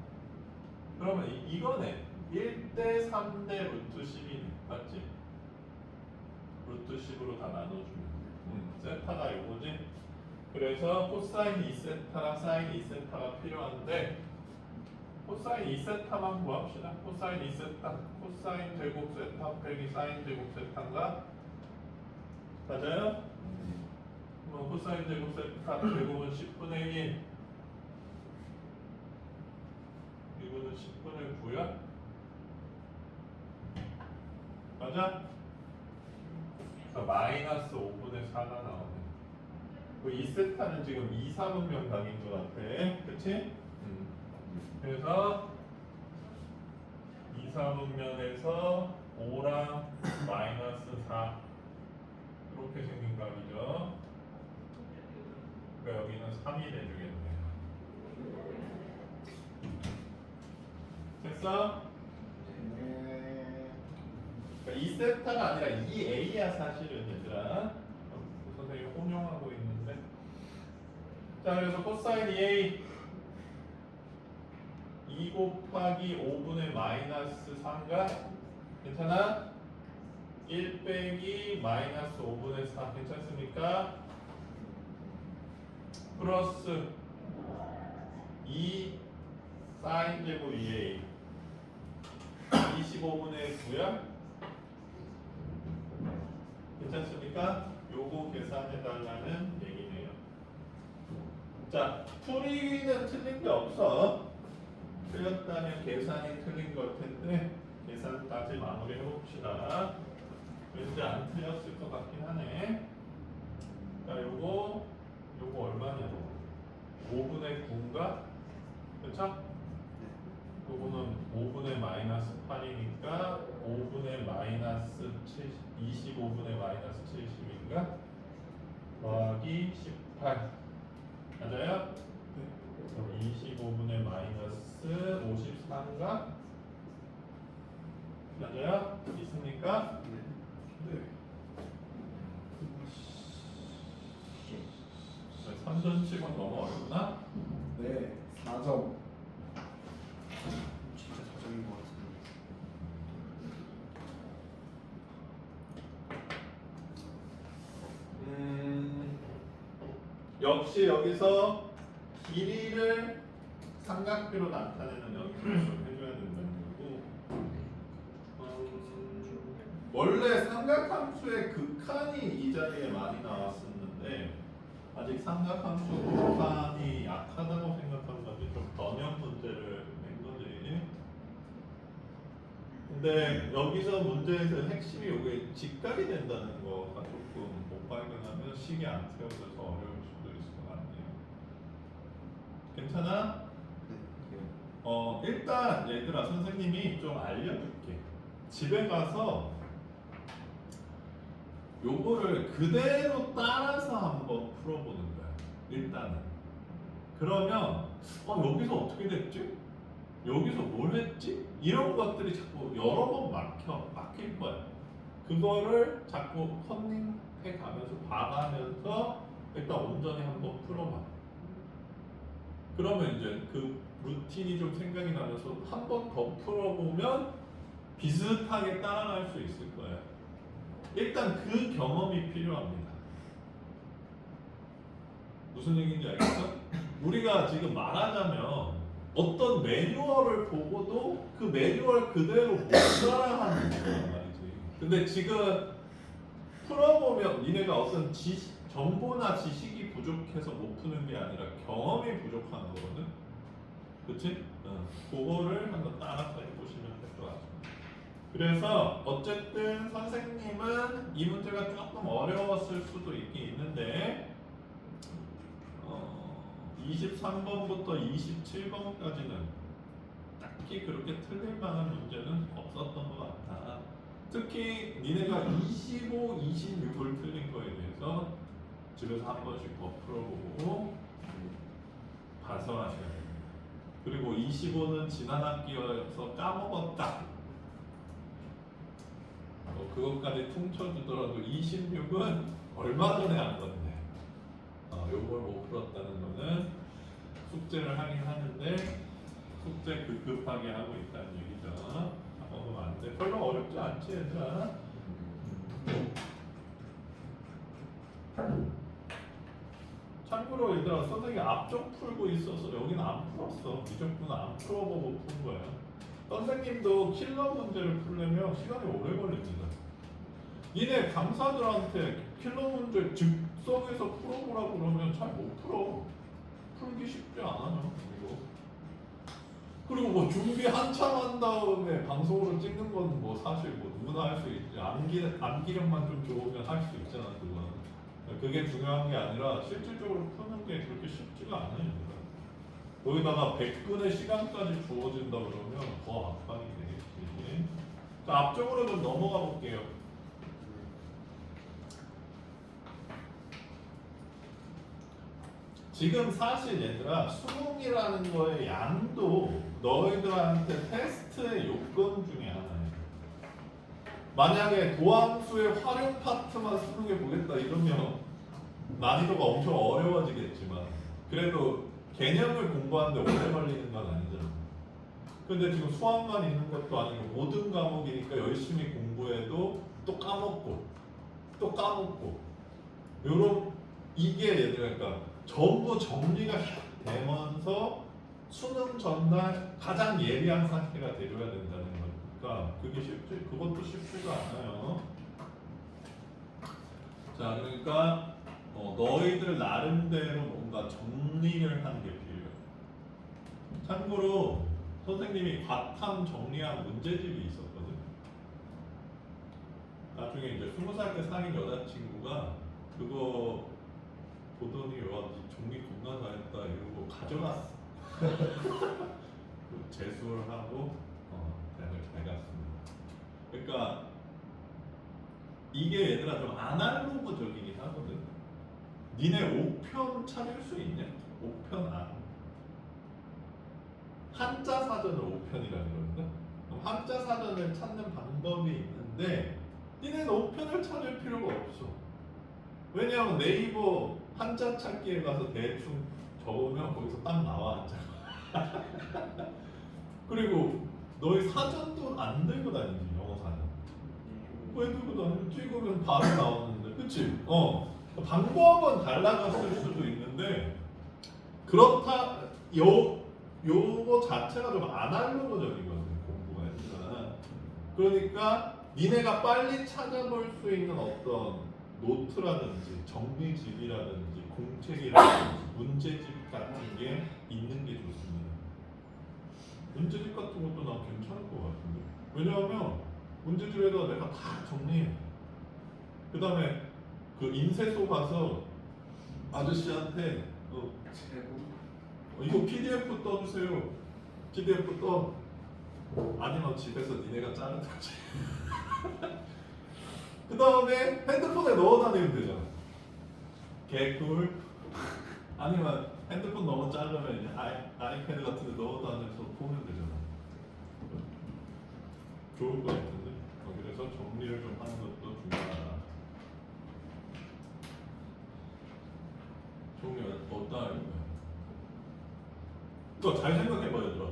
그러면 이거네. 1대 3대 루트 10이네. 맞지? 루트 10으로 다 나눠주면 세타가 이거지? 그래서 코사인 2세타랑 사인 2세타가 필요한데 코사인 2세타만 구합시다. 코사인 2세타 코사인 제곱 세타 빼기 사인 제곱 세타인가? 맞아요? 그럼 코사인 제곱 세타 제곱은 10분의 1 이거는 10분의 9야? 맞아? 그러니까 마이너스 5분의 4가 나오네. 그 2세타는 지금 2, 4분면 각인 것 같아. 그치? 그래서 2, 4분면에서 5랑 마이너스 4 이렇게 생긴 각이죠. 그러니까 여기는 3이 돼주겠네. 됐어? 네. 그러니까 2세타가 아니라 2A야 사실은 얘들아. 선생님이 혼용하고 있는데. 자, 그래서 코사인 2A 2 곱하기 5분의 마이너스 3가 괜찮아? 1 빼기 마이너스 5분의 4 괜찮습니까? 플러스 2 사인 제곱 2A 25분의 9야? 괜찮습니까? 요거 계산해 달라는 얘기네요. 자, 풀이는 틀린 게 없어. 틀렸다면 계산이 틀린 걸 텐데 계산까지 마무리해 봅시다. 왠지 안 틀렸을 것 같긴 하네. 자, 요거 얼마냐? 5분의 9인가? 그렇죠? 요거는 5분의 마이너스 8이니까 5분의 마이너스 25분의 마이너스 70인가? 더하기 18 맞아요? 그럼 25분의 마이너스 54인가? 맞아요? 있습니까? 네. 3전칙은 너무 어렵나? 네. 4점. 진짜 저점인 것 같은데. 역시 여기서 길이를 삼각비로 나타내는 연습을 좀 해줘야 된다는 거고. 원래 삼각함수의 극한이 이 자리에 많이 나왔었는데 아직 삼각함수 극한이 약하다고 생각한 건지 좀 번역 문제를 낸 거지. 근데 여기서 문제에서 핵심이 이게 직각이 된다는 거가 조금 못 발견하면 식이 안 채워져서 어려울 수도 있을 것 같네요. 괜찮아? 일단 얘들아 선생님이 좀 알려줄게. 집에 가서 요거를 그대로 따라서 한번 풀어보는 거야. 일단은. 그러면 여기서 어떻게 됐지? 여기서 뭘 했지? 이런 것들이 자꾸 여러 번 막힐 거야. 그거를 자꾸 컨닝해 가면서 봐가면서 일단 온전히 한번 풀어봐. 그러면 이제 그 루틴이 좀 생각이 나면서 한 번 더 풀어보면 비슷하게 따라갈 수 있을 거예요. 일단 그 경험이 필요합니다. 무슨 얘기인지 알겠어? 우리가 지금 말하자면 어떤 매뉴얼을 보고도 그 매뉴얼 그대로 못 따라하는 거란 말이지. 근데 지금 풀어보면 니네가 어떤 정보나 지식이 부족해서 못 푸는 게 아니라 경험이 부족한 거거든. 그치? 그거를 한번 따라서 해보시면 될 것 같습니다. 그래서 어쨌든 선생님은 이 문제가 조금 어려웠을 수도 있긴 있는데 23번부터 27번까지는 딱히 그렇게 틀릴 만한 문제는 없었던 것 같아. 특히 니네가 25, 26을 틀린 거에 대해서 집에서 한 번씩 더 풀어보고 반성하셔야 됩니다. 그리고 25는 지난 학기여서 까먹었다. 그것까지 퉁쳐주더라도 26은 얼마 전에 한 건데 요걸 못 풀었다는 거는 숙제를 하긴 하는데 숙제 급급하게 하고 있다는 얘기죠. 까먹으면 안 돼. 별로 어렵지 않지 얘들아. 참고로 얘들아 선생님이 앞쪽 풀고 있어서 여기는 안 풀었어. 이쪽부는 안 풀어보고 푼 거야. 선생님도 킬러 문제를 풀려면 시간이 오래 걸립니다. 니네 강사들한테 킬러 문제 즉석에서 풀어보라고 그러면 잘 못 풀어. 풀기 쉽지 않아요 이거. 그리고 뭐 준비 한참 한 다음에 방송으로 찍는 건 뭐 사실 뭐 누구나 할 수 있지. 암기력만 좀 좋으면 할 수 있잖아 그건. 그게 중요한 게 아니라 실질적으로 푸는 게 그렇게 쉽지가 않아요. 거기다가 100분의 시간까지 주어진다 그러면 더 압박이 되겠지. 자, 앞쪽으로 좀 넘어가 볼게요. 지금 사실 얘들아 수능이라는 거의 양도 너희들한테 테스트의 요건 중에 하나예요. 만약에 도함수의 활용 파트만 수능해 보겠다 이러면 난이도가 엄청 어려워지겠지만 그래도 개념을 공부하는데 오래 걸리는 건 아니잖아. 근데 지금 수학만 있는 것도 아니고 모든 과목이니까 열심히 공부해도 또 까먹고 또 까먹고 요런 이게 얘들아 그러니까 전부 정리가 되면서 수능 전날 가장 예리한 상태가 되줘야 된다는 거니까 그게 그것도 쉽지가 않아요. 자 그러니까 너희들 나름대로 뭔가 정리를 하는 게 필요해요. 참고로 선생님이 과탐 정리한 문제집이 있었거든. 나중에 이제 20살 때 사귄 여자친구가 그거 보더니 와, 니 정리 겁나 잘했다 이러고 가져갔어. 재수를 하고 대학을 잘 갔습니다. 그러니까 이게 얘들아 좀 아날로그적이긴 하거든. 니네 5편 찾을 수 있냐? 5편 안. 한자 사전을 5편이라 그러는데 한자 사전을 찾는 방법이 있는데 니네는 5편을 찾을 필요가 없어. 왜냐하면 네이버 한자 찾기에 가서 대충 적으면 거기서 딱 나와 한자가. 그리고 너희 사전도 안 들고 다니지 영어 사전. 왜 들고 다니지? 찍으면 바로 나오는데, 그치? 방법은 달라졌을 수도 있는데 그렇다 요거 자체가 좀 아날로그적이거든 공부가 일단. 그러니까 니네가 빨리 찾아볼 수 있는 어떤 노트라든지 정리집이라든지 공책이라든지 문제집 같은 게 있는 게 좋습니다. 문제집 같은 것도 난 괜찮을 것 같은데. 왜냐하면 문제집에다 내가 다 정리해. 그 다음에 그 인쇄소 가서 아저씨한테 이거 PDF 떠주세요. PDF 떠. 아니면 집에서 니네가 자르든지. 그 다음에 핸드폰에 넣어 다니면 되잖아. 개꿀. 아니면 핸드폰 너무 자르면 이제 아이패드 같은 데 넣어 다니면서 보면 되잖아. 좋을 것 같은데. 그래서 정리를 좀 하는 것도 중요하다. 정리 어디다 할 거야? 그거 잘 생각해봐 얘들아.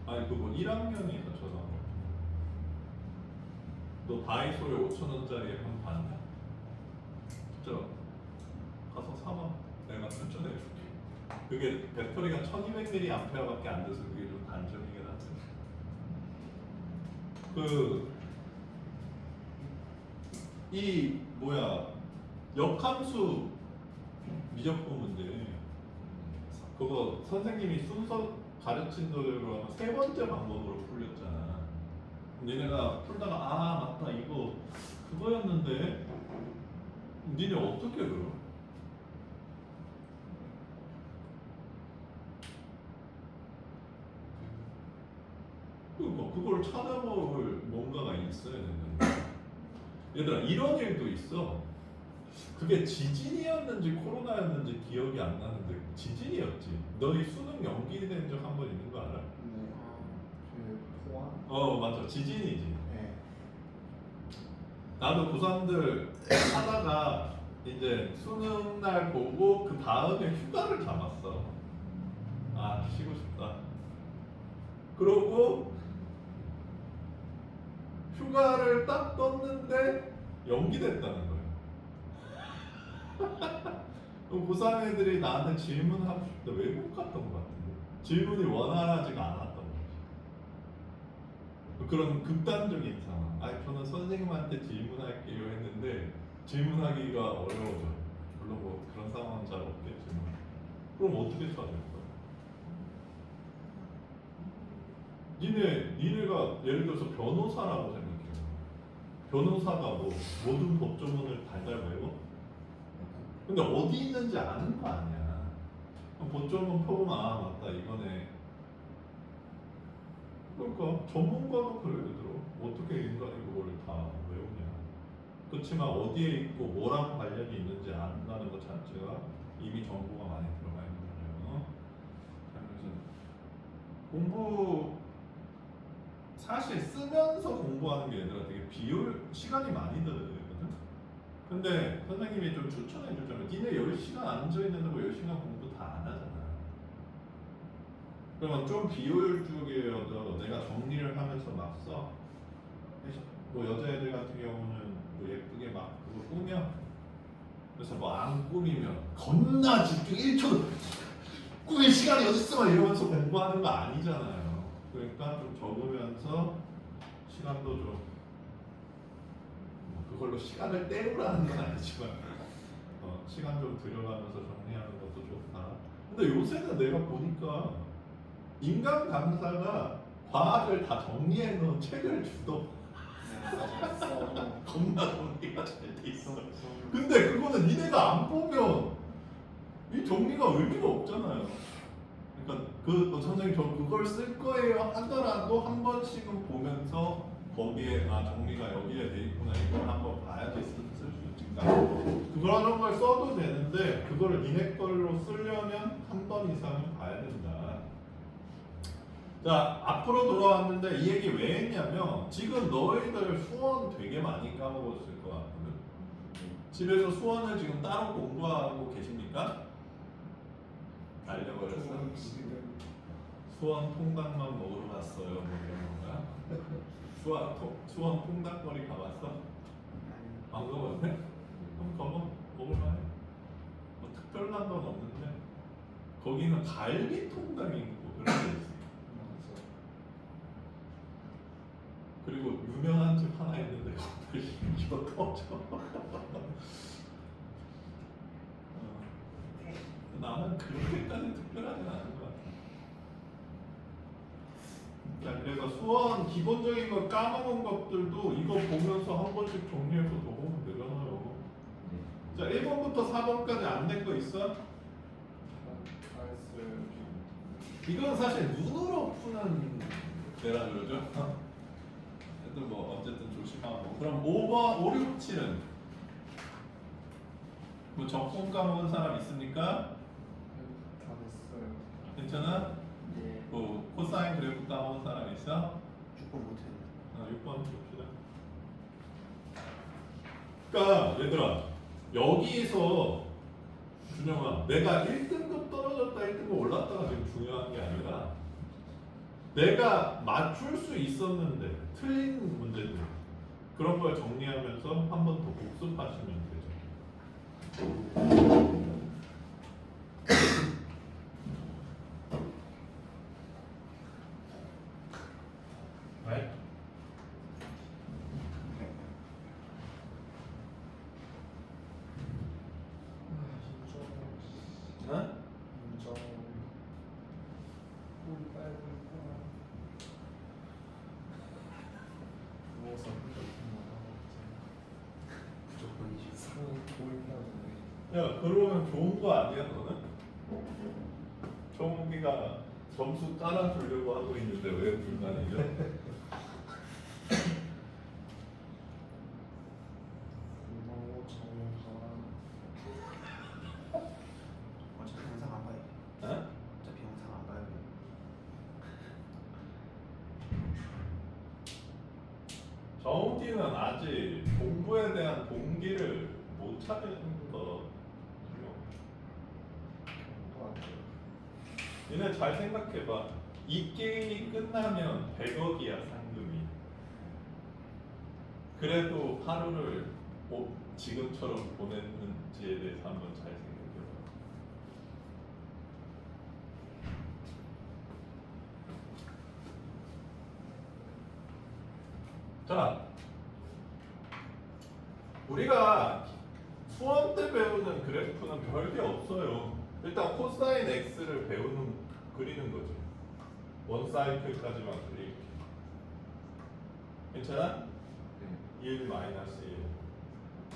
아니 그거 1학년이 저잖아. 너 다이소에 5,000원짜리 한 번 봤냐? 진짜 3원 내가 추천해줄게. 그게 배터리가 1200mAh밖에 안 돼서 그게 좀 단점이긴 한데. 이 뭐야 역함수 미적분 문제 그거 선생님이 순서 가르친 대로 세 번째 방법으로 풀렸잖아. 니네가 풀다가 아 맞다 이거 그거였는데 니네 어떻게 그럼? 그러니까 그걸 찾아볼 뭔가가 있어야 되는데 얘들아 이런 일도 있어. 그게 지진이었는지 코로나였는지 기억이 안 나는데 지진이었지. 너희 수능 연기된 적 한 번 있는 거 알아? 네. 그 포함. 맞아 지진이지. 네. 나도 고3들 하다가 이제 수능 날 보고 그 다음에 휴가를 잡았어. 아 쉬고 싶다. 그러고 휴가를 딱 떴는데 연기됐다는 거야. 그럼 고3 애들이 나한테 질문하고 싶다. 외국 갔던 것 같은데 질문이 원활하지가 않았던 거지. 그런 극단적인 상황. 아니 저는 선생님한테 질문할게요 했는데 질문하기가 어려워져. 물론 뭐 그런 상황은 잘 없겠지만 그럼 어떻게 찾을 거야? 니네가 예를 들어서 변호사라고 생각해. 변호사가 뭐 모든 법조문을 달달 외워? 근데 어디 있는지 아는 거 아니야. 그럼 법조문 펴보면 아 맞다 이거네. 그러니까 전문가도 그래 얘들아. 어떻게 인간이 그거를 다 외우냐. 그렇지만 어디에 있고 뭐랑 관련이 있는지 안다는 것 자체가 이미 정보가 많이 들어가 있는 거예요. 자, 그래서 공부 사실 쓰면서 공부하는 게 얘들아 되게 시간이 많이 들거든. 근데 선생님이 좀 추천해 주자면 니네 10시간 앉아있는다고 10시간 공부 다 안 하잖아. 그러면 좀 비효율적이어도 내가 정리를 하면서 막 써. 뭐 여자애들 같은 경우는 뭐 예쁘게 막 그거 꾸며. 그래서 뭐 안 꾸미면 겁나 집중 1초도 꾸밀 시간이 어딨어 이러면서 공부하는 거 아니잖아요. 그러니까 좀 적으면서 시간도 좀 그걸로 시간을 때우라는 건 아니지만 시간 좀 들여가면서 정리하는 것도 좋다. 근데 요새는 내가 보니까 인간 강사가 과학을 다 정리해 놓은 책을 주더. 겁나 정리가 잘 돼 있어. 근데 그거는 니네가 안 보면 이 정리가 의미가 없잖아요. 그러니까 선생님 저 그걸 쓸 거예요 하더라도 한 번씩은 보면서 거기에 정리가 여기에 돼 있구나 이걸 한번 봐야지 쓸 수 있으니까 그런 걸 써도 되는데 그거를 니네 걸로 쓰려면 한 번 이상은 봐야 된다. 자 앞으로 돌아왔는데 이 얘기 왜 했냐면 지금 너희들 수원 되게 많이 까먹었을 것 같거든. 집에서 수원을 지금 따로 공부하고 계십니까? 알려버렸어? 수원 통닭만 먹으러 갔어요 뭐 이런 건가? 수원 통닭거리 가봤어? 안 가봤네? 그럼 가면 먹을만해. 뭐 특별한 건 없는데 거기는 갈비 통닭이 있고 그런 게 있어. 그리고 유명한 집 하나 있는데 거기를 심지어 터져. 나는 그렇게까지 특별하진 않은 것 같아. 자, 그래서 수원 기본적인 거 까먹은 것들도 이거 보면서 한 번씩 정리해서 적으면 되잖아요. 자, 1번부터 4번까지 안 된 거 있어? 이건 사실 눈으로 푸는 데라 그러죠. 그래도 뭐 어쨌든 조심하고. 그럼 5번, 5, 6, 7은 뭐 적분 까먹은 사람 있습니까? 다 됐어요. 괜찮아? 네. 뭐 코사인 그래프 까먹은 사람 있어? 6번 못했네. 6번 봅시다. 그러니까 얘들아 여기서 준영아 내가 1등급 떨어졌다 1등급 올랐다가 지금 중요한 게 아니라 내가 맞출 수 있었는데 틀린 문제들 그런 걸 정리하면서 한 번 더 복습하시면 되죠. 야, 그러면 좋은 거 아니야, 너는? 정욱이가 점수 따라주려고 하고 있는데 왜 불만이죠? 고마워 정우가. 어차피 영상 안 봐요. 어? 어차피 영상 안 봐요. 정욱이는 아직 공부에 대한 동기를 못 찾는 거. 얘네 잘 생각해봐. 이 게임이 끝나면 100억이야 상금이. 그래도 하루를 지금처럼 보냈는지에 대해서 한번 잘 생각해봐. 자, 우리가 수험 때 배우는 그래프는 별게 없어요. 일단 코사인 x를 그리는 거죠. 원 사이클까지만 그릴게. 괜찮아? 1 마이너스 1.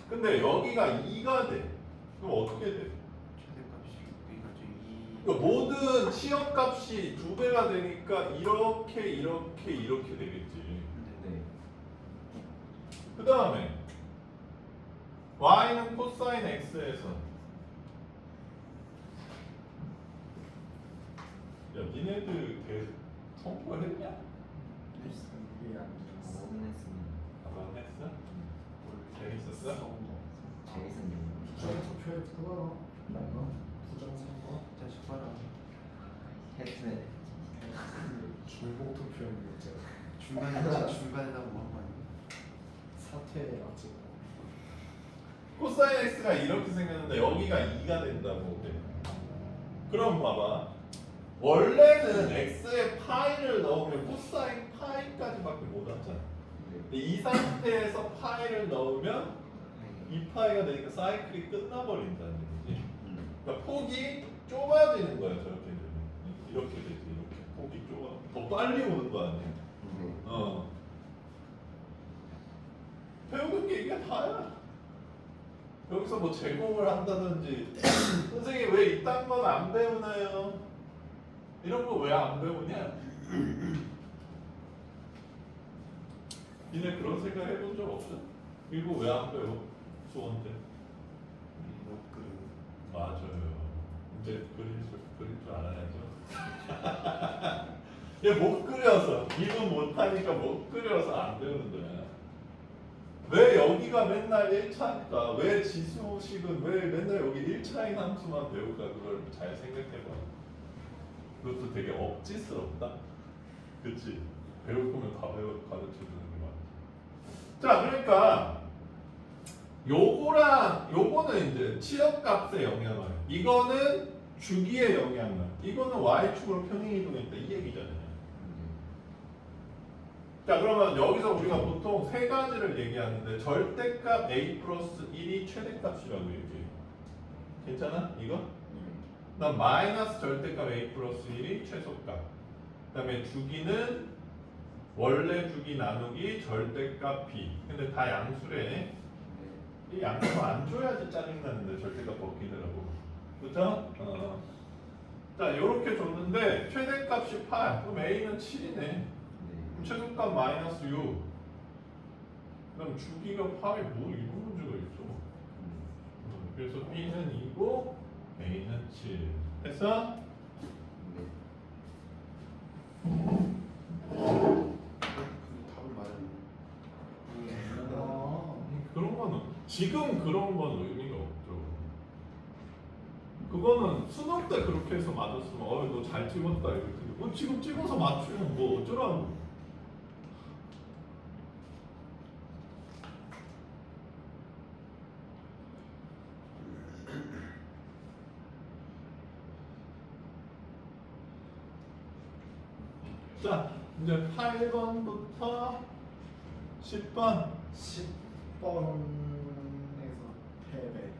근데 여기가 2가 돼. 그럼 어떻게 돼? 최대값이 여기가 그러니까 모든 치역값이 2배가 되니까 이렇게 되겠지. 네. 그 다음에 y는 코사인 x에서 야, 니네들 성공했냐? 이게 아니었어. 뭐는 했습니다. 한번 했어? 재밌었어? 재밌었네요. 투표에 그거 부정선거 자식 봐라. 했으면 중복 투표였는데 중간에다 뭐한 거 아니야? 사퇴 아직 코사인 x가 이렇게 생겼는데 여기가 2가 된다고. 그럼 봐봐. 원래는 x에 파이를 넣으면 코사인 파이까지밖에 못 왔잖아. 근데 이 상태에서 파이를 넣으면 2파이가 되니까 사이클이 끝나버린다는 얘기지. 그러니까 폭이 좁아지는 거야. 저렇게 되면 이렇게 되지. 이렇게 폭이 좁아. 더 빨리 오는 거 아니야. 어. 배우는 게 이게 다야. 여기서 뭐 제곱을 한다든지 선생님 왜 이딴 건 안 배우나요? 이런 거 왜 안 배우냐? 니네 그런 생각 해본 적 없어? 이거 왜 안 배워? 수원 때? 못 그려. 맞아요. 이제 그릴 줄 알아야죠. 얘 못 그려서 이분 못하니까 못 그려서 안 배우는 거야. 왜 여기가 맨날 1차일까? 왜 지수식은 왜 맨날 여기 1차인 함수만 배울까? 그걸 잘 생각해봐. 그것도 되게 억지스럽다. 그치? 배울 거면 다 가르쳐주는 게 맞지. 자, 그러니까 요거는 이제 치역값의 영향을, 이거는 주기의 영향을, 이거는 y축으로 평행이동했다 이 얘기잖아요. 자, 그러면 여기서 우리가 보통 세 가지를 얘기하는데 절대값 a 플러스 1이 최대값이라고 얘기해. 괜찮아? 이거? 그다음 마이너스 절대값 a 플러스 1이 최소값. 그다음에 주기는 원래 주기 나누기 절대값 b. 근데 다 양수래. 이 양수 안 줘야지 짜증나는데 절대값 벗기더라고. 그죠? 자, 이렇게 줬는데 최대값이 8. 그럼 a는 7이네. 최소값 마이너스 6. 그럼 주기가 8이 뭐 이런 문제가 있어. 그래서 b는 2고 a는 7. 됐어? 답을 말했네. 그런 거는 지금 그런 건 의미가 없죠. 그거는 수능 때 그렇게 해서 맞았으면 너 잘 찍었다 이렇게. 지금 찍어서 맞추면 뭐 어쩌라고. 자, 이제 8번부터 10번. 10번에서 패배.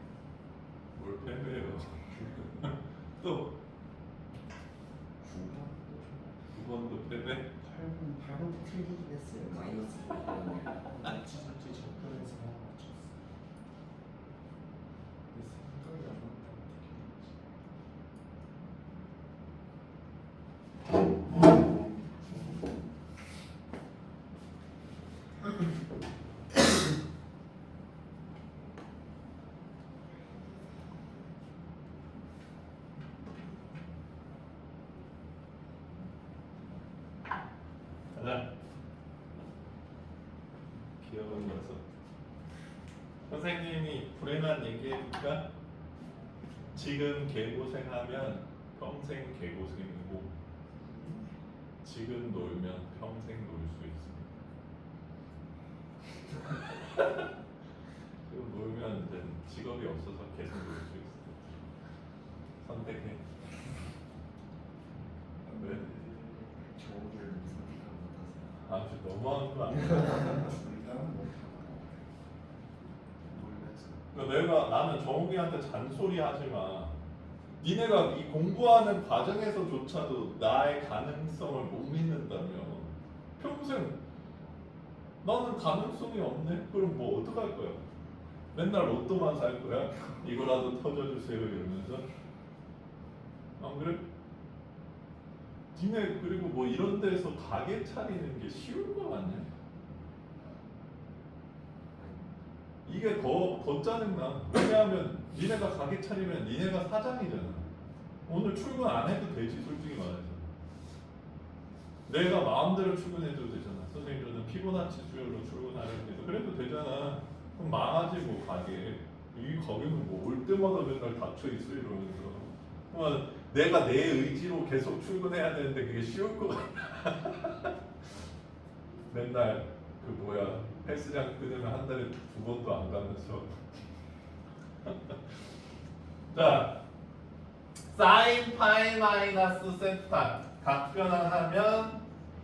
뭘 패배해요? 또 9번도 패배? 8번 틀리긴 했어요. 마이너스. 진짜 접근해서 맞췄어. 생각이 안 가자. 귀여운 녀석. 선생님이 불행한 얘기해줄까? 지금 개고생하면 평생 개고생이고 지금 놀면 평생 놀 수 있습니다. 지금 놀면 이제 직업이 없어서 계속 놀 수 있어. 선택해. 왜? 저를 선택하고 못하세요. 아, 저 너무하는 거 아니야? 일단은 놀면서 그러니까 나는 정욱이한테 잔소리 하지 마. 니네가 이 공부하는 과정에서조차도 나의 가능성을 못 믿는다며 평생 나는 가능성이 없네? 그럼 뭐 어떡할 거야? 맨날 로또만 살 거야? 이거라도 터져주세요 이러면서 안 그래? 니네 그리고 뭐 이런 데서 가게 차리는 게 쉬운 거 아니야? 이게 더 짜증나. 왜냐하면 니네가 가게 차리면 니네가 사장이잖아. 오늘 출근 안 해도 되지 솔직히 말해서. 내가 마음대로 출근해도 되잖아. 선생님 저는 피보나치 수요일로 출근하려고 그래도 되잖아. 그럼 망하지 뭐 가게. 이 가게는 뭐 올 때마다 맨날 닫혀 있어 이러면서. 그러면 내가 내 의지로 계속 출근해야 되는데 그게 쉬울 것 같아. 맨날 그 뭐야 헬스장 끊으면 한 달에 2번도 안 가면서. 자, 사인 파이 마이너스 세타 각변환하면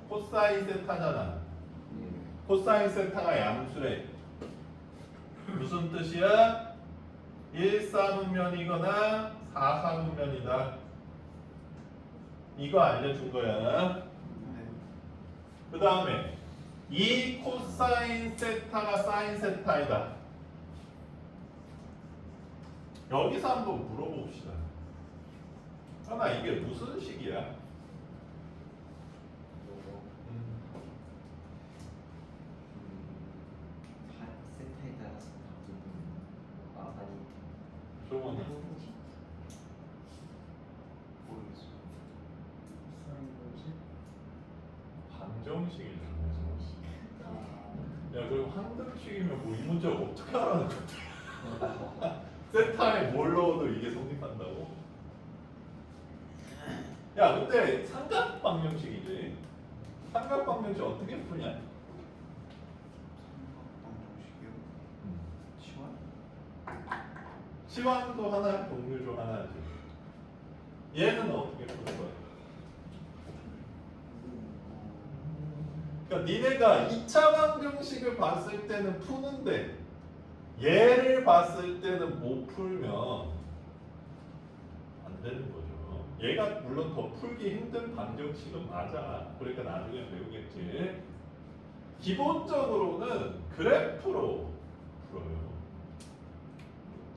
코사인 세타잖아. 예. 코사인 세타가 양수래. 무슨 뜻이야? 1사분면이거나 4사분면이다. 이거 알려준 거야. 그 다음에 이 코사인 세타가 사인 세타이다. 여기서 한번 물어봅시다. 하나 이게 무슨 식이야? 세타에 따라서 바뀌는 아니 조원은 모르겠어. 방정식이잖아. 야 그럼 한등식이면 뭐 이 문제 어떻게 하라는 건데? 세타에 뭘 넣어도 이게 성립한다고? 야 근데 삼각방정식이지. 삼각방정식 어떻게 푸냐? 방정식이요? 치환? 시완도 하나, 동류조 하나지. 얘는 어떻게 푸는 거야? 그러니까 니네가 2차 방정식을 봤을 때는 푸는데 얘를 봤을 때는 못 풀면 안 되는 거죠. 얘가 물론 더 풀기 힘든 방정식은 맞아. 그러니까 나중에 배우겠지. 기본적으로는 그래프로 풀어요.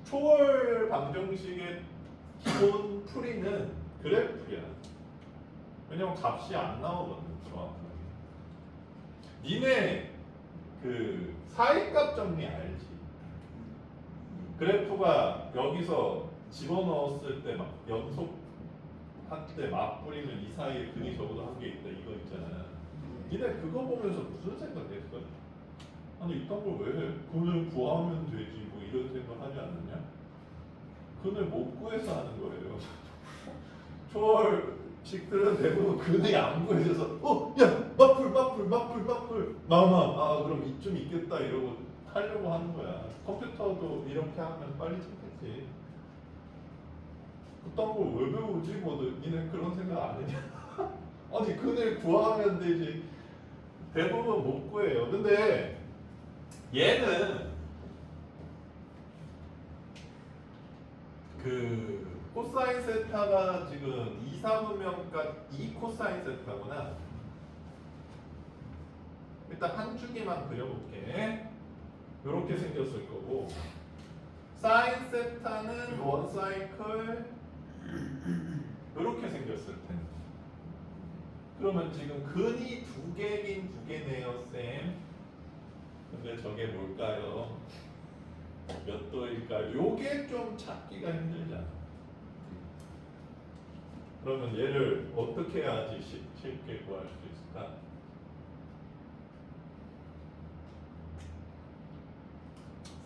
초월 방정식의 기본 풀이는 그래프야. 왜냐면 값이 안 나오거든. 정확하게. 니네 그 사이값 정리 알지? 그래프가 여기서 집어넣었을 때 막 연속 한때 맞뿌리면 이 사이에 근이 적어도 한 개 있다 이거 있잖아. 니네 그거 보면서 무슨 생각했어? 아니 이딴 걸 왜 해? 근을 구하면 되지 뭐 이런 생각 하지 않느냐? 근을 못 구해서 하는 거예요. 초월식들은 대부분 근이 안 구해져서 야 맞풀 마마 그럼 이쯤 있겠다 이러고 하려고 하는 거야. 컴퓨터도 이렇게 하면 빨리 찾겠지. 그딴 걸 왜 배우지? 뭐 니네 그런 생각 안 했냐? 아니 근을 구하면 되지. 대부분 못 구해요. 근데 얘는 그 코사인 세타가 지금 2사분면까지 2 코사인 세타구나. 일단 한 주기만 그려볼게. 이렇게 생겼을 거고 사인 세타는 원 사이클 이렇게 생겼을 텐데 그러면 지금 근이 두 개긴 두 개네요, 쌤. 근데 저게 뭘까요? 몇 도일까요? 요게 좀 찾기가 힘들잖아. 그러면 얘를 어떻게 해야지 쉽게 구할 수 있을까?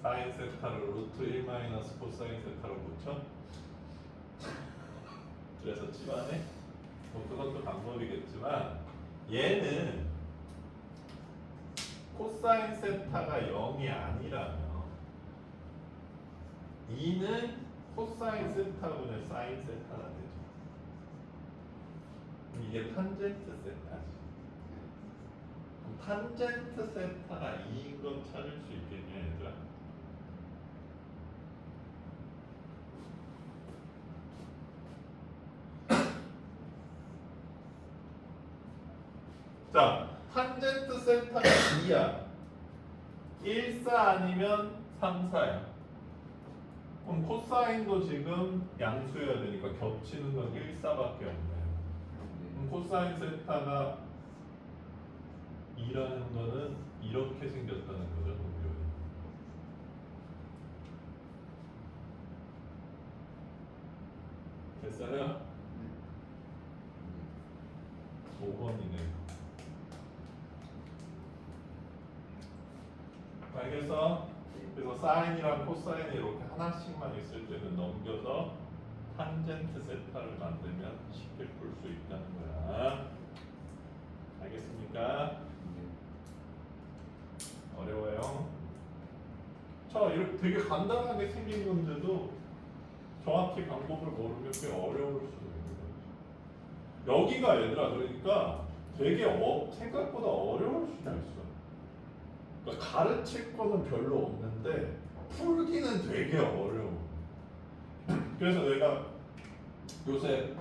사인 세타를 루트 1 마이너스 코사인 세타로 붙여? 그래서 집안에 뭐 그것도 방법이겠지만 얘는 코사인 세타가 0이 아니라면 2는 코사인 세타분의 사인 세타가 되죠. 그럼 이게 탄젠트 세타지. 그럼 탄젠트 세타가 2인 건 찾을 수 있겠냐 얘들아? 자, 탄젠트 세타가 2야. 1, 4 아니면 3, 4야. 그럼 코사인도 지금 양수여야 되니까 겹치는 건 1, 4밖에 없네요. 그럼 코사인 세타가 2라는 거는 이렇게 생겼다는 거죠, 동료이. 됐어요? 5번이네요. 알겠어? 그래서 사인이랑 코사인이 이렇게 하나씩만 있을 때는 넘겨서 탄젠트 세타를 만들면 쉽게 풀 수 있다는 거야. 알겠습니까? 어려워요. 자, 이렇게 되게 간단하게 생긴 건데도 정확히 방법을 모르면 꽤 어려울 수도 있는 거죠. 여기가 얘들아 그러니까 되게 생각보다 어려울 수도 있어. 그러니까 가르칠 거는 별로 없는데 풀기는 되게 어려워. 그래서 내가 요새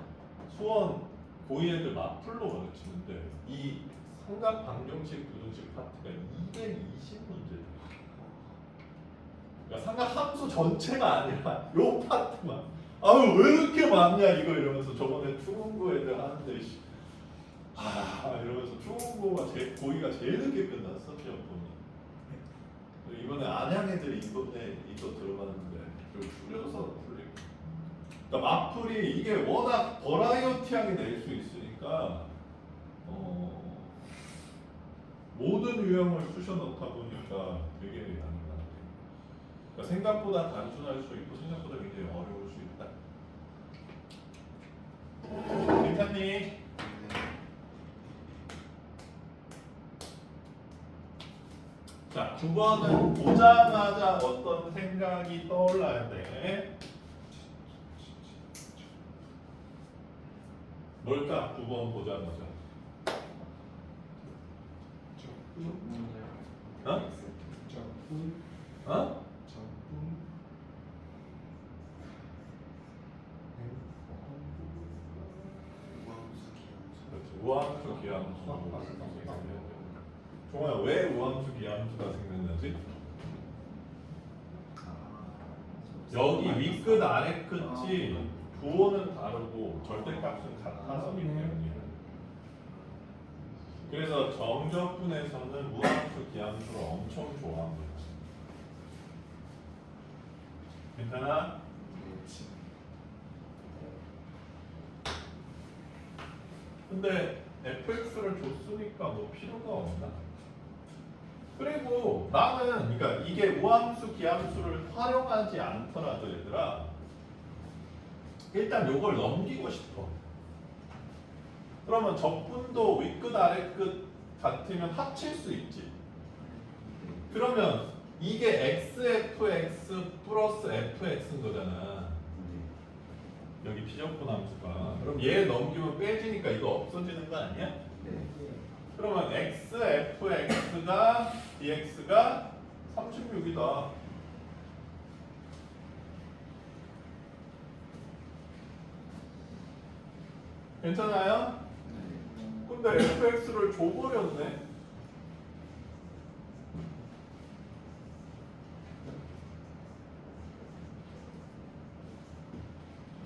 수원 고2 애들 맞풀로 가르치는데 이 삼각 방정식 부등식 파트가 220문제야. 그러니까 삼각 함수 전체가 아니라 요 파트만. 아유 왜 이렇게 많냐 이거 이러면서 저번에 중국어 애들 하는데 이러면서 중국어가 고2가 제일 늦게 끝났어 시험본이. 이번에 안양 애들이 이번에 이거 들어가는데 좀 줄여서 풀리고. 그러니까 맞풀이 이게 워낙 버라이어티하게 낼 수 있으니까 모든 유형을 쑤셔 넣다 보니까 되게 많이 나와요. 그러니까 생각보다 단순할 수 있고 생각보다 굉장히 어려울 수 있다. 괜찮니? 자, 9번은 보자마자 어떤 생각이 떠올라야 돼. 뭘까? 9번 보자마자. 어? 어? 그렇지. 우함수 기함수. 종아야 왜 우함수 기함수가 생겼는지? 여기 윗끝 아래 끝이 부호는 다르고 절대값은 같아서기 때문이에요. 그래서 정적분에서는 무함수 기함수를 엄청 좋아합니다. 괜찮아? 근데 fx를 줬으니까 뭐 필요가 없나? 그리고 나는 그러니까 이게 우함수 기함수를 활용하지 않더라도 얘들아 일단 요걸 넘기고 싶어. 그러면 적분도 윗끝 아래끝 같으면 합칠 수 있지. 그러면 이게 xfx 플러스 fx인 거잖아. 여기 비적분 함수가. 그럼 얘 넘기면 빼지니까 이거 없어지는 거 아니야? 그러면 xfx가 dx가 36이다. 괜찮아요? 근데 fx를 줘버렸네.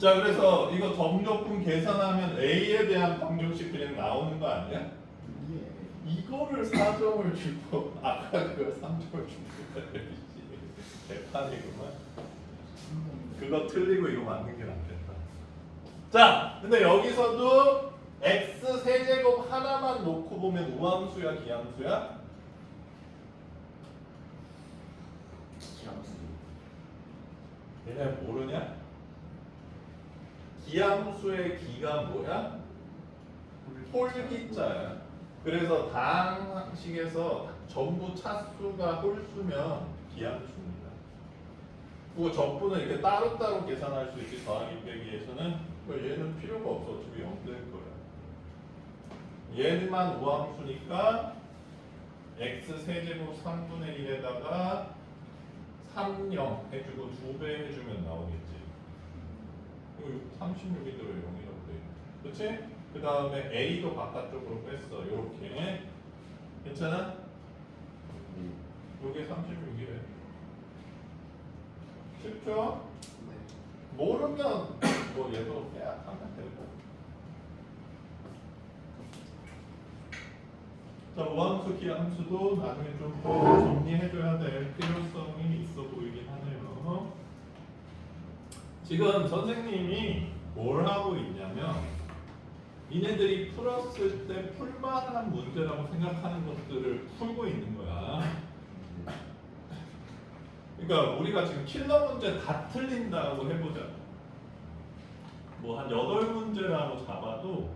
자, 그래서 이거 정적분 계산하면 A에 대한 방정식 그냥 나오는 거 아니야? 예. 이거를 4점을 주고 아까 그걸 3점을 주고 개판이구만. 그거 틀리고 이거 맞는 게 낫겠다. 자, 근데 여기서도 x 세제곱 하나만 놓고 보면 우함수야 기함수야? 기함수. 얘네 모르냐? 기함수의 기가 뭐야? 홀기자야. 그래서 다항식에서 전부 차수가 홀수면 기함수입니다. 그리고 적분은 이렇게 따로따로 계산할 수 있지. 더하기 빼기에서는 얘는 필요가 없어. 어차피 0 될 거야. 얘만 우함수니까 x 세제곱 3분의 1에다가 30 해주고 2배 해주면 나오겠지. 이거 36이 들어 0이라고 돼. 그렇지? 그 다음에 a도 바깥쪽으로 뺐어. 요렇게. 괜찮아? 요게 36이래. 쉽죠? 모르면 뭐 얘도 빼앗하면 되고. 자, 우함수, 기함수도 나중에 좀 더 정리해줘야 될 필요성이 있어 보이긴 하네요. 지금 선생님이 뭘 하고 있냐면 이네들이 풀었을 때 풀만한 문제라고 생각하는 것들을 풀고 있는 거야. 그러니까 우리가 지금 킬러 문제 다 틀린다고 해보자. 뭐 한 8문제라고 잡아도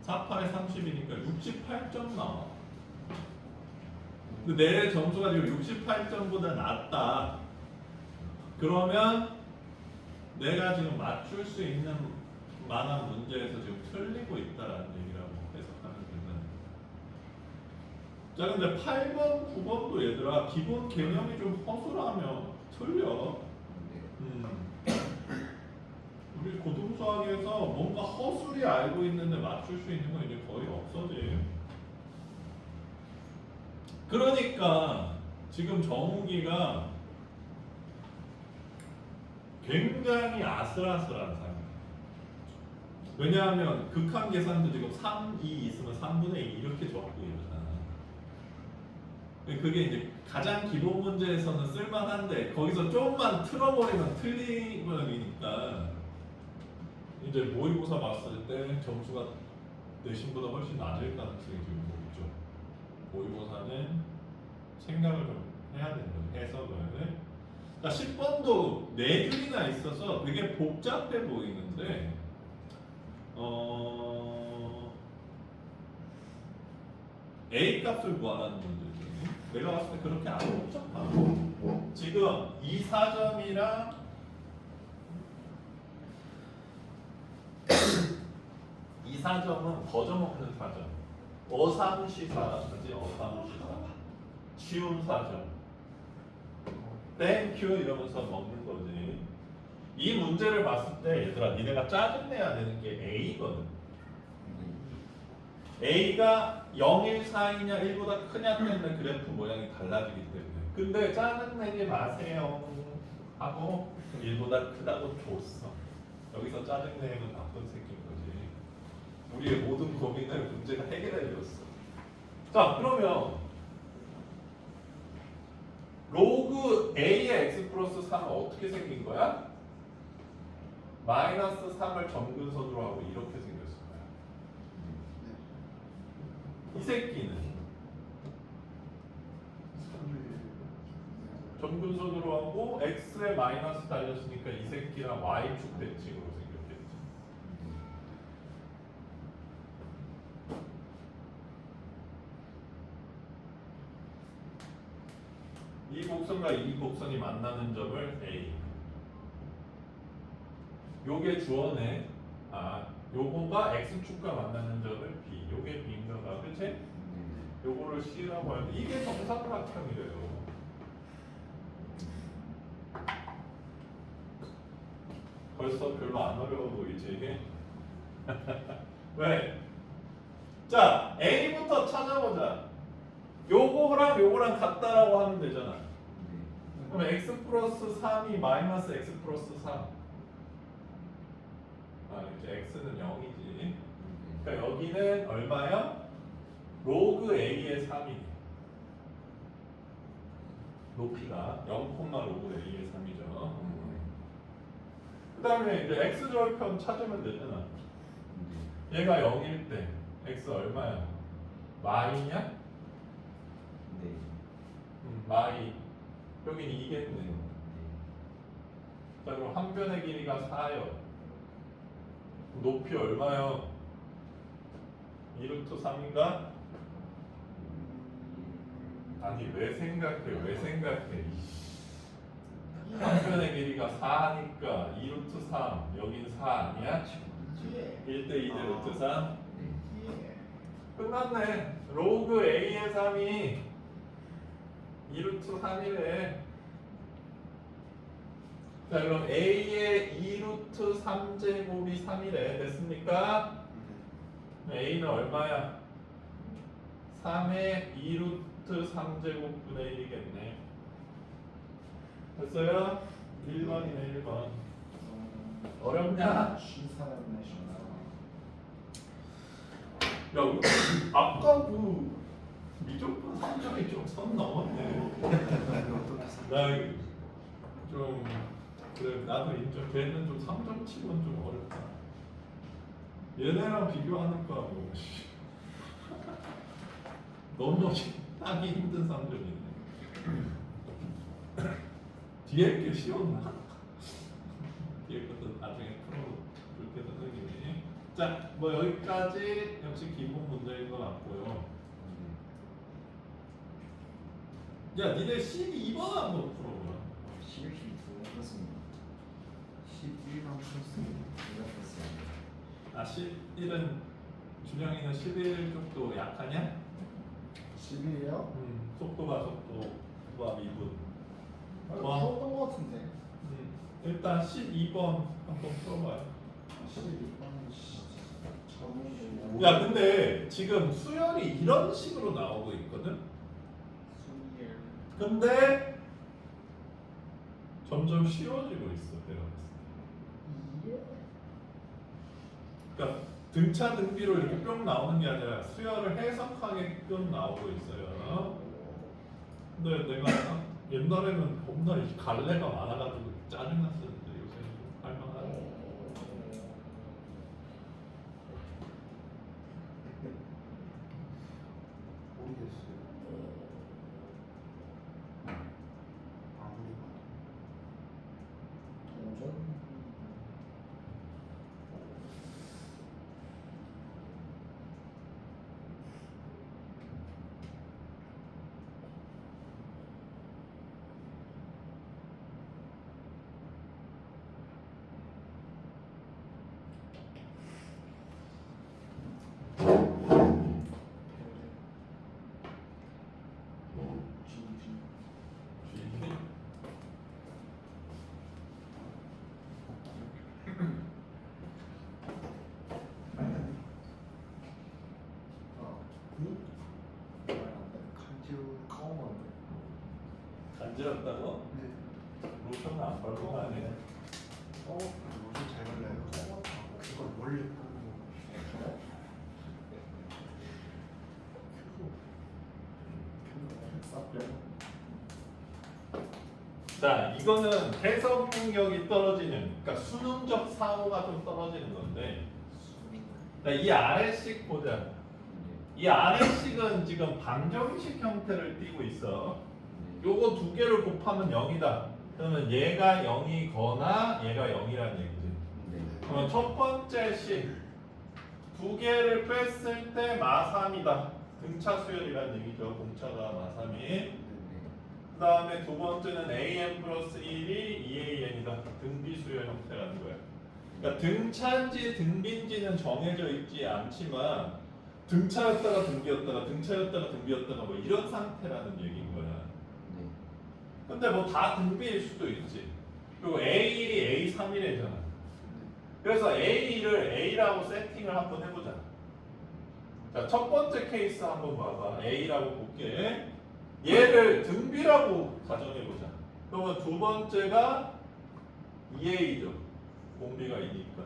48에 30이니까 68점 나와. 근데 내 점수가 지금 68점보다 낮다. 그러면 내가 지금 맞출 수 있는 만한 문제에서 지금 틀리고 있다라는 얘기라고 해석하면 된다는 거야. 자, 근데 8번, 9번도 얘들아 기본 개념이 좀 허술하면 틀려. 우리 고등수학에서 뭔가 허술히 알고 있는데 맞출 수 있는 건 이제 거의 없어지. 그러니까 지금 정욱이가 굉장히 아슬아슬한 삶이야. 왜냐하면 극한 계산도 지금 3, 2 있으면 3분의 2 이렇게 적고 이러잖아. 그게 이제 가장 기본 문제에서는 쓸만한데 거기서 조금만 틀어버리면 틀리니까 이제 모의고사 봤을 때 점수가 내신보다 훨씬 낮을 가능성이 지금 있죠. 모의고사는 생각을 좀 해야 되는 거예요. 해석을. 자, 10번도 4줄이나 있어서 되게 복잡해 보이는데 A 값을 구하라는 문제지. 내가 봤을 때 그렇게 안 복잡하. 지금 이 4점이랑 이 4점은 거저먹는 4점. 어삼시사, 그지? 어삼시사. 쉬운 4점. 땡큐 이러면서 먹는 거지. 이 문제를 봤을 때 얘들아, 니네가 짜증내야 되는 게 A거든. A가 0, 1, 4이냐 1보다 크냐 때문에 그래프 모양이 달라지기 때문에. 근데 짜증내지 마세요 하고 1보다 크다고 줬어. 여기서 짜증내면 나쁜 새끼인 거지. 우리의 모든 고민을 문제가 해결해 줬어. 자, 그러면 로그 A의 x 플러스 3은 어떻게 생긴 거야? 마이너스 3을 점근선으로 하고 이렇게 생겼을 거야. 이 새끼는 점근선으로 하고 x에 마이너스 달렸으니까 이 새끼랑 y축 대칭으로 생겼겠지. 이 곡선과 이 곡선이 만나는 점을 A. 요게 주어네. 아, 요거가 x축과 만나는 점을 B. 요게 B인가 봐. 그치? 요거를 C라고 하는데 이게 정삼각형이래요. 벌써 별로 안 어려워 보이지 이게? 왜? 자, A부터 찾아보자. 요거랑 요거랑 같다라고 하면 되잖아. 그럼 x 플러스 3이 마이너스 x 플러스 3. 이제 x는 0이지. 그러니까 여기는 얼마야? 로그 a의 3이네. 높이가 0, 로그 a의 3이죠. 그 다음에 이제 x 절편 찾으면 되잖아. 얘가 0일 때 x 얼마야? 마이냐? 네. 마이. 여긴 2겠네. 자 그럼 한 변의 길이가 4요. 높이 얼마요? 2루트 3인가? 아니 왜 생각해 한 변의 길이가 4니까 2루트 3 여긴 4 아니야? 1대 2대 루트 3 끝났네. 로그 a의 3이 2루트 3이래. 자 그럼 a의 2루트 3제곱이 3이래. 됐습니까? a는 얼마야? 3의 2루트 3제곱분의 1이겠네. 됐어요? 1번이네 1번. 어렵냐? 신사람네 신사. 야 우리 아까 그 미적분 3점이 좀 선 넘었네. 나좀 그래 나도 인정. 걔는 좀 3점 치고는 좀 어렵다. 얘네랑 비교하니까 뭐 너무 따기 힘든 3점이네. 뒤에 게 쉬웠나? 뒤에 것도 나중에 풀어볼 때 선생님이. 자, 뭐 여기까지 역시 기본 문제인 것 같고요. 야, 니네 12번 한번 풀어보라. 12도 그렇습니다. 11만 플러스 제가 됐어요. 아, 11은 준영이는 11 쪽도 약하냐? 10이에요? 속도가 속도가 미분. 와. 풀었던 거 같은데. 일단 12번 한번 풀어봐요. 12번 야, 근데 지금 수열이 이런 식으로 나오고 있거든? 근데 점점 쉬워지고 있어, 내가 봤을 때. 그러니까 등차 등비로 이렇게 뿅 나오는 게 아니라 수열을 해석하게끔 나오고 있어요. 근데 내가 옛날에는 겁나 이 갈래가 많아가지고 짜증났었는데 요새는 좀 할만하네. 모르겠어요. 아무리 봐도 도전. 간지러 까먹었네. 간지럽다고? 네. 로션은 안 바르고 가네. 로션 잘 발라요. 그걸 원래 바르고. 자, 이거는 해석 능력이 떨어지는, 그러니까 수능적 사고가 좀 떨어지는 건데, 자, 이 아래식 보자. 이 아래식은 지금 방정식 형태를 띠고 있어. 요거 두 개를 곱하면 0이다. 그러면 얘가 0이거나 얘가 0이라는 얘기지. 그러면 첫 번째 식 두 개를 뺐을 때 마3이다. 등차 수열이라는 얘기죠. 공차가 마3이. 그 다음에 두 번째는 am 플러스 1이 2an이다. 등비 수열 형태라는 거야. 그러니까 등차인지 등비인지는 정해져 있지 않지만 등차였다가 등비였다가 등차였다가 등비였다가 뭐 이런 상태라는 얘기인 거야. 근데 뭐 다 등비일 수도 있지. 그리고 A1이 A3이래잖아. 그래서 A1을 A라고 세팅을 한번 해보자. 자, 첫 번째 케이스 한번 봐봐. A라고 볼게. 얘를 등비라고 가정해보자. 그러면 두 번째가 2A죠. 공비가 2니까.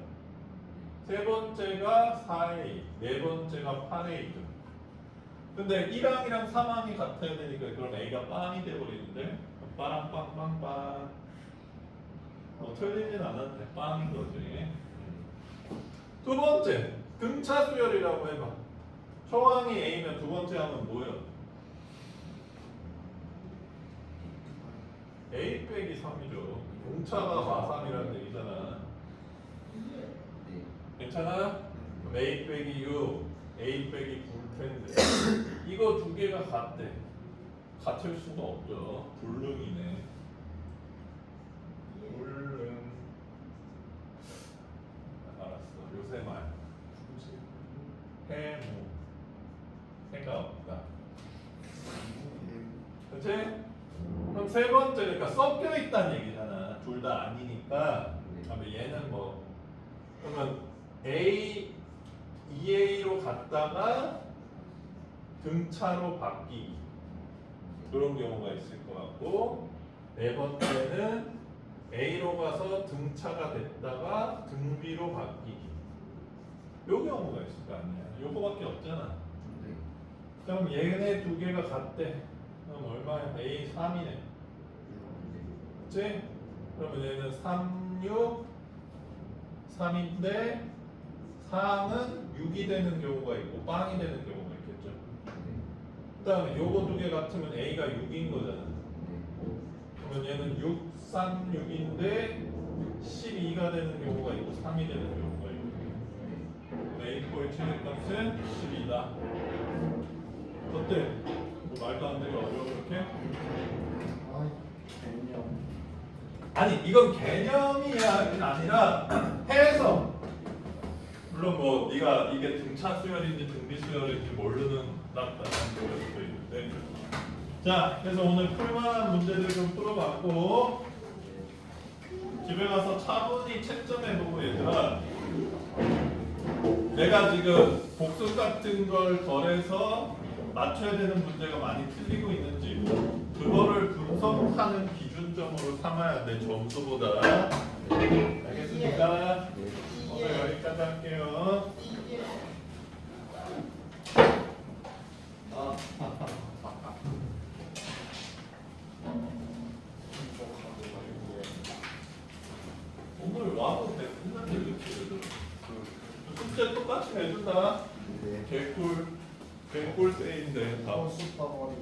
세 번째가 4A, 네 번째가 8A죠. 근데 1항이랑 3항이 같아야 되니까 그럼 A가 빵이 돼버리는데 빠랑빵빵빵 뭐 틀리진 않았네. 빵인 거지. 두 번째 등차 수열이라고 해봐. 초항이 A면 두 번째 항은 뭐예요? A 빼기 3이죠. 공차가 마3이라는 얘기잖아. 네. 괜찮아요? 그럼 A 빼기 6, A 빼기 9일 텐데 이거 두 개가 같대. 같을 수가 없죠. 불능이네. 불능. 알았어. 요새 말. 해무. 해가 없다. 그치? 그럼 세 번째, 그러니까 섞여 있다는 얘기잖아. 둘 다 아니니까. 그러면 얘는 뭐, 그러면 A, 2A로 갔다가 등차로 바뀌기. 그런 경우가 있을 것 같고, 네 번째는 A로 가서 등차가 됐다가 등비로 바뀌기. 요 경우가 있을 거 아니야. 요거밖에 없잖아. 네. 그럼 얘네 두 개가 같대. 그럼 얼마야? A 3이네. 그치? 그러면 얘는 3, 6, 3인데 4는 6이 되는 경우가 있고 빵이 되는 경우가 있겠죠. 그 다음에 요거 두 개 같으면 A가 6인 거잖아. 그러면 얘는 6, 3, 6인데 12가 되는 경우가 있고 3이 되는 경우가 있고 A4의 최대값은 12다. 어때? 뭐 말도 안 되게 어려워 그렇게? 아이 개념. 아니 이건 개념이 아니라 해석. 물론 뭐 네가 이게 등차 수열인지 등비 수열인지 모르는 딱딱한 거일 수도 있는데. 자, 그래서 오늘 풀만한 문제들 좀 풀어봤고 집에 가서 차분히 채점해보고 얘들아. 내가 지금 복수 같은 걸 덜해서 맞춰야 되는 문제가 많이 틀리고 있는지 그거를 분석하는 기준점으로 삼아야 돼 점수보다. 알겠습니까? 오늘 여기까지 할게요. 오늘 와도 돼. 끝났는데 그치? 숙제 똑같이 해준다. 네. 개꿀 세인데 다. 슈퍼머리.